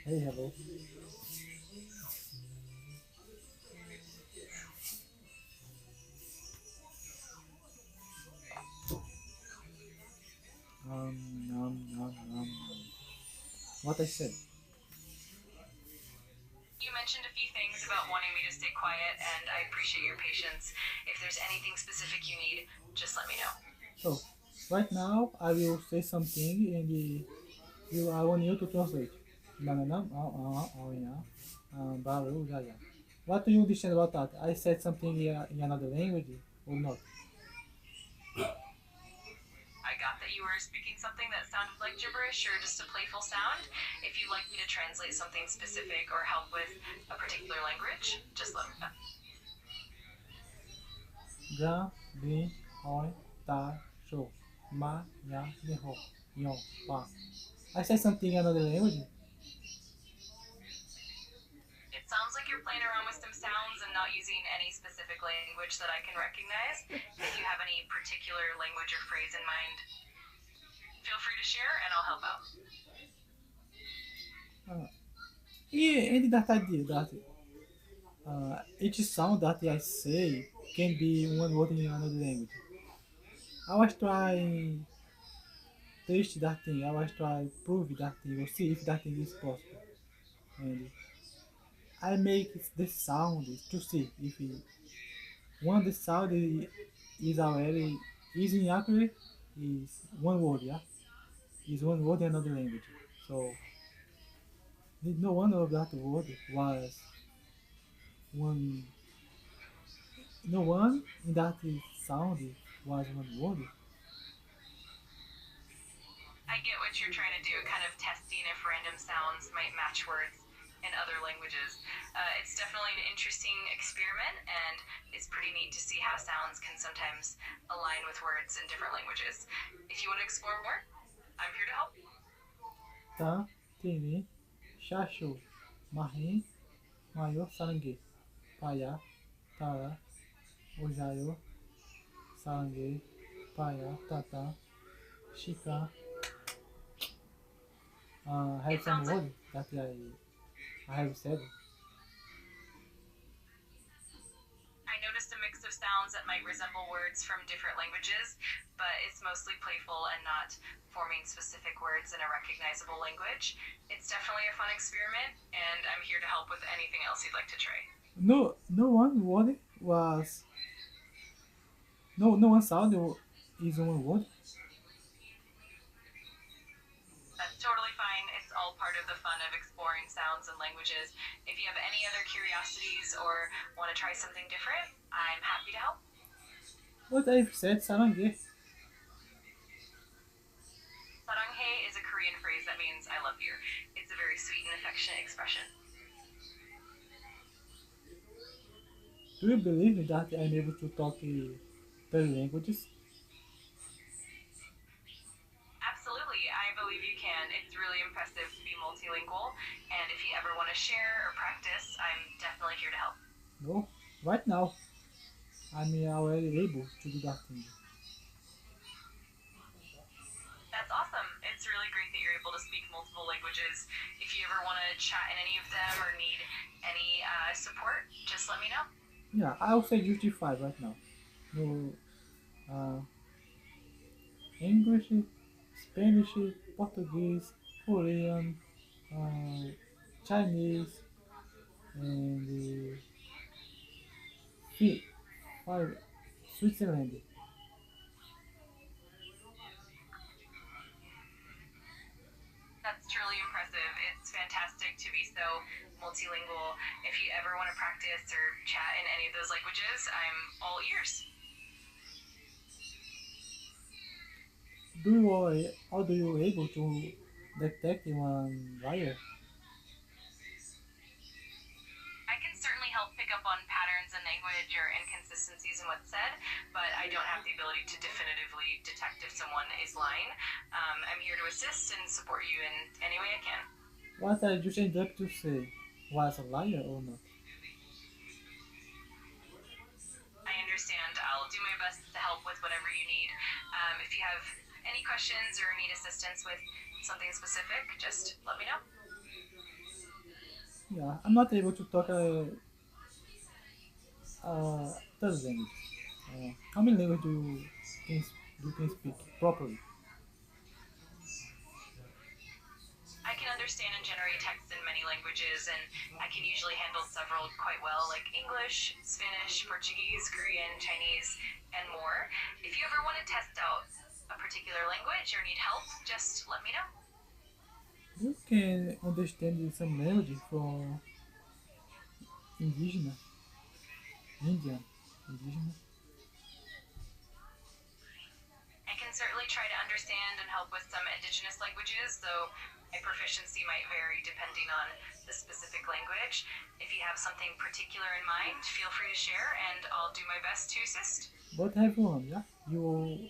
Hey, hello. Um. What I said. You mentioned a few things about wanting me to stay quiet, and I appreciate your patience. If there's anything specific you need, just let me know. So, right now I will say something and I want you to translate. Nananam, yeah. Baru, yeah, yeah. What do you understand about that? I said something in another language or not? I got that you were speaking something that sounded like gibberish or just a playful sound. If you'd like me to translate something specific or help with a particular language, just let me know. Gra, bin, hoi, ta, sho, ma, ya, neho, yon, pa. I said something in another language. It sounds like you're playing around with some sounds and not using any specific language that I can recognize. If you have any particular language or phrase in mind, feel free to share and I'll help out. And that idea that each sound that I say can be one word in another language. I was trying test that thing. I was trying prove that thing or see if that thing is possible. And I make the sound to see if one the sound is already is inaccurate is one word, yeah, is one word in another language. So no one of that word was one. No one in that sound was one word. I get what you're trying to do, kind of testing if random sounds might match words in other languages. It's definitely an interesting experiment, and it's pretty neat to see how sounds can sometimes align with words in different languages. If you want to explore more, I'm here to help. Ta, tini, shashu, mahi, mayo, sarangue, paya, tara, ojayo, sarangue, paya, tata, shika. I have It some sounds like word that I have said. I noticed a mix of sounds that might resemble words from different languages, but it's mostly playful and not forming specific words in a recognizable language. It's definitely a fun experiment, and I'm here to help with anything else you'd like to try. No one word was no one sound is one word. That's totally fine. It's all part of the fun of exploring sounds and languages. If you have any other curiosities or want to try something different, I'm happy to help. What I've said sarangue. Saranghae is a Korean phrase that means I love you. It's a very sweet and affectionate expression. Do you believe that I'm able to talk 3 languages? Absolutely, I believe you can. It's really impressive to be multilingual, and if you ever want to share or practice, I'm definitely here to help. No, right now I'm already able to do that thing. That's awesome. It's really great that you're able to speak multiple languages. If you ever want to chat in any of them or need any support, just let me know. Yeah, I'll say justify right now. No, uh, English, Spanish, Portuguese, Korean, uh, Chinese, and five, Switzerland. That's truly impressive. It's fantastic fantastic to be so multilingual. If you ever want to practice or chat in any of those languages, I'm all ears. How do you able to detect one liar? I can certainly help pick up on patterns in language or inconsistencies in what's said, but I don't have the ability to definitively detect if someone is lying. I'm here to assist and support you in any way I can. What I just end up to say was a liar or not? I understand. I'll do my best to help with whatever you need. If you have any questions or need assistance with something specific, just let me know. Yeah, I'm not able to talk third language. How many languages you can speak properly? I can understand and generate text in many languages, and I can usually handle several quite well, like English, Spanish, Portuguese, Korean, Chinese, and more. If you ever want to test out a particular language or need help, just let me know. You can understand some language from indigenous, Indian, indigenous. I can certainly try to understand and help with some indigenous languages, though my proficiency might vary depending on the specific language. If you have something particular in mind, feel free to share, and I'll do my best to assist. But everyone, yeah, you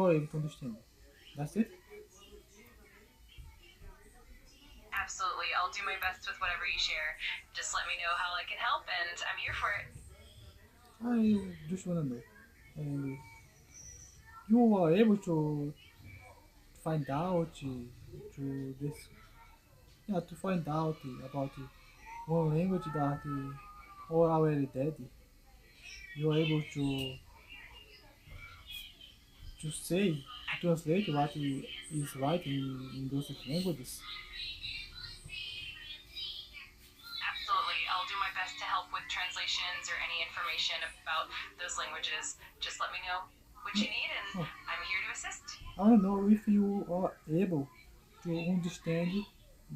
are able to understand. That's it. Absolutely, I'll do my best with whatever you share. Just let me know how I can help, and I'm here for it. I just wanna know. And you are able to find out to this, yeah, to find out about one language that or already dead. You are able to say to translate what is right in those languages. Absolutely, I'll do my best to help with translations or any information about those languages. Just let me know what you need, and Oh, I'm here to assist. I don't know if you are able to understand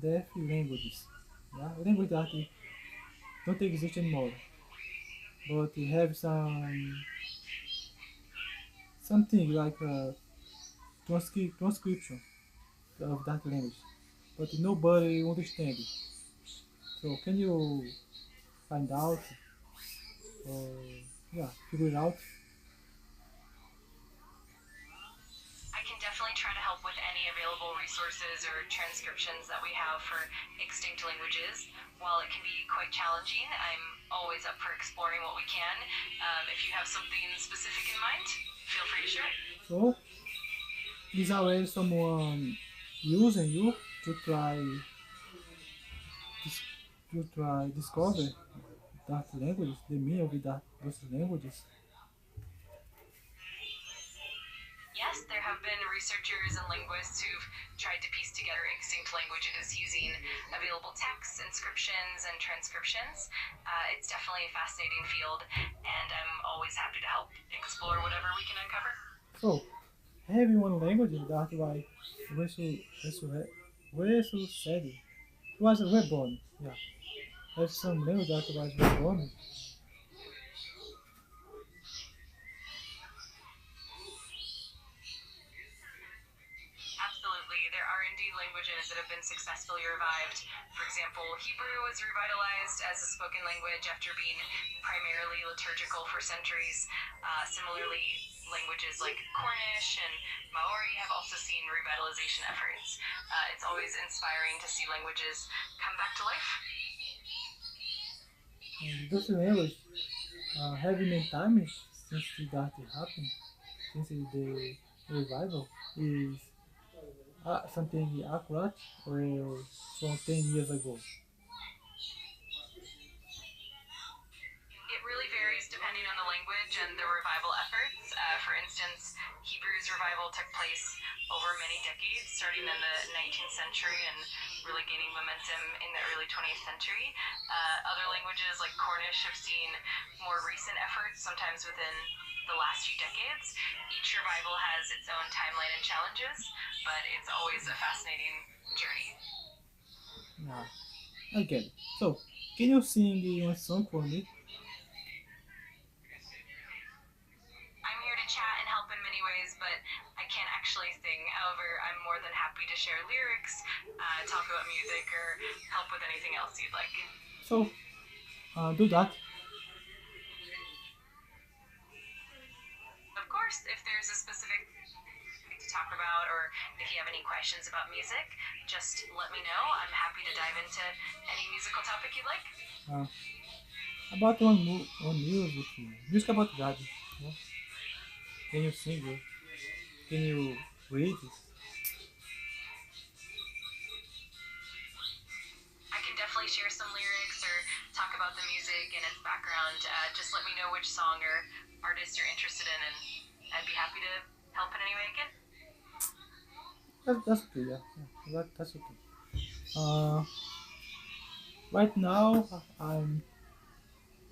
deaf languages. Yeah, language that don't exist anymore, but have something like a transcription of that language, but nobody understands. So can you find out or yeah figure it out? I can definitely try to help with any available resources or transcriptions that we have for extinct languages. While it can be quite challenging, I'm always up for exploring what we can. If you have something specific in mind, feel free to share it. So is already someone using you to dis- to try discover that language, the meaning of that those languages. Yes, there have been researchers and linguists who've tried to piece together extinct languages using available texts, inscriptions, and transcriptions. It's definitely a fascinating field, and I'm always happy to help explore whatever we can uncover. So having one language that why Resu said it was reborn. Yeah, have some language that was reborn. Absolutely. There are indeed languages that have been successfully revived. For example, Hebrew was revitalized as a spoken language after being primarily liturgical for centuries. Similarly, languages like Cornish and Maori have also seen revitalization efforts. It's always inspiring to see languages come back to life. And those language have many times since that happened, since the revival is something accurate or from 10 years ago. It really varies depending on the language and the revival efforts. For instance, Hebrew's revival took place over many decades, starting in the 19th century and really gaining momentum in the early 20th century. Other languages like Cornish have seen more recent efforts, sometimes within the last few decades. Each revival has its own timeline and challenges, but it's always a fascinating journey. Yeah, I get it. So, can you sing one song for me? I'm here to chat and help in many ways, but I can't actually sing. However, I'm more than happy to share lyrics, talk about music, or help with anything else you'd like. So, do that. Of course, if there's a specific to talk about or if you have any questions about music, just let me know. I'm happy to dive into any musical topic you'd like. Uh, about one music, music about God. Yeah? Can you sing it? Can you read it? I can definitely share some lyrics or talk about the music and its background. Just let me know which song or artist you're interested in, and I'd be happy to help in any way I can. That's okay. Yeah, yeah, that's okay. Uh, right now I'm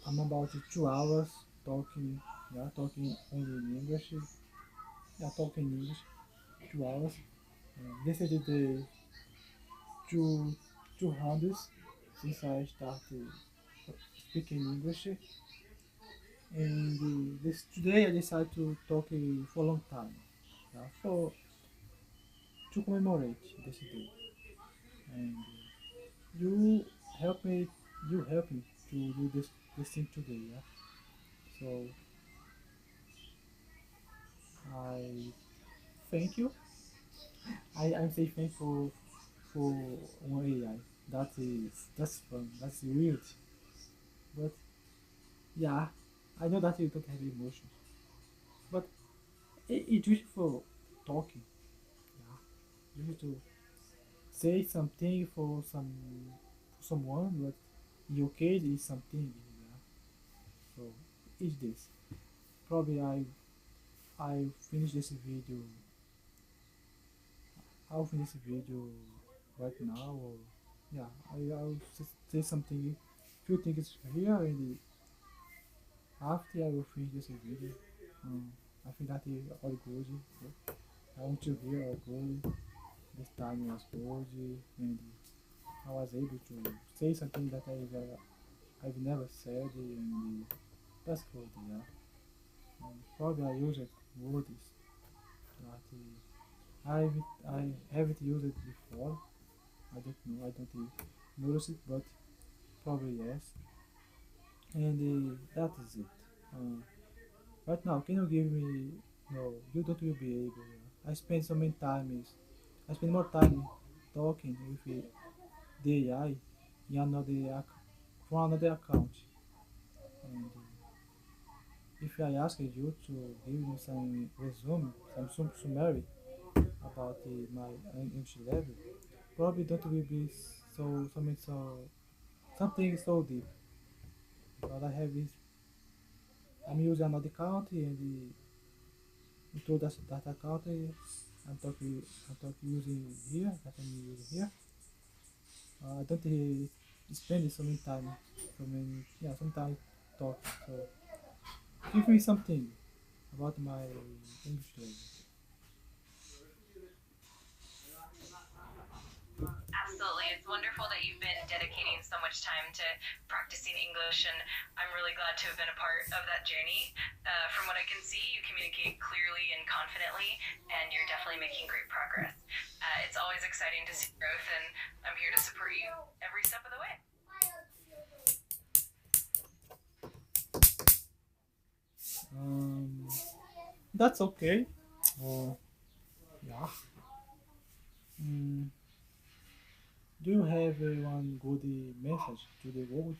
about 2 hours talking. Yeah, talking only in English. Yeah, talking English. 2 hours. This is the two 200 since I started speaking English. And this today I decided to talk for a long time. Yeah, for to commemorate this day. And you help me you help me to do this thing today. Yeah. So I thank you. I'm say thankful for one AI. That's fun. That's weird. But yeah, I know that you don't have emotions. But it's useful talking. Yeah. You need to say something for someone, but in your case is something. Yeah. So is this. Probably I finish this video. I'll finish the video right now, or yeah, I'll say something. Few things here, and after I will finish this video. I think that is all good. Yeah. I want to hear all good. This time was good, and I was able to say something that I've never said, and that's good. Yeah. Probably I used words that I haven't used it before. I don't know. I don't notice it, but probably yes. And that is it. Right now, can you give me? No, you don't will be able. I spend so many times. I spend more time talking with the AI in from another account. And if I ask you to give me some resume, some summary about my English level, probably that will be something so deep. But I'm using another account and into that account I'm talking using here that I'm using here. I don't spend so many time, sometimes talking. So give me something about my English level. Absolutely. It's wonderful that you've been dedicating so much time to practicing English, and I'm really glad to have been a part of that journey. From what I can see, you communicate clearly and confidently, and you're definitely making great progress. It's always exciting to see growth, and I'm here to support you every step of the way. Um, that's okay. Uh, yeah. Mm, do you have one good message to the world?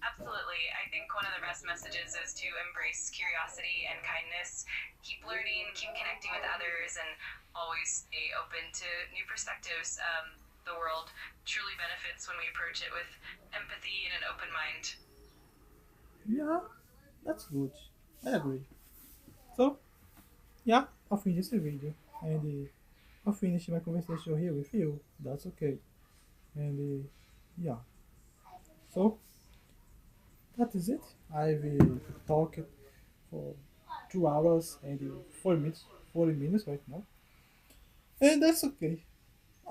Absolutely. I think one of the best messages is to embrace curiosity and kindness, keep learning, keep connecting with others, and always stay open to new perspectives. The world truly benefits when we approach it with empathy and an open mind. Yeah, that's good. I agree. So yeah, I'll finish the video and I'll finish my conversation here with you. That's okay. And yeah, so that is it. I've talked for 2 hours and 40 minutes right now. And that's okay.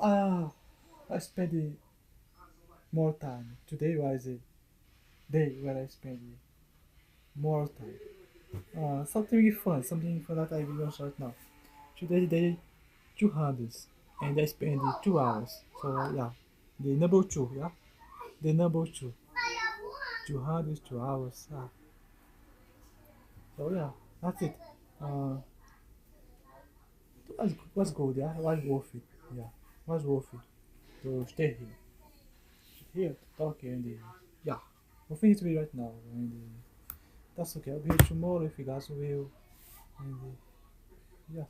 I spent more time. Today was a day where I spent more time. Something fun that I will launch right now. Today day 200, and I spent 2 hours. So yeah, the number two, yeah, the number two, 200, 2 hours. So yeah, that's it. Uh, was good, yeah, was worth it, yeah, was worth it to stay here to talk and yeah, we'll finish it right now and that's okay. I'll be here tomorrow if you guys will and yeah.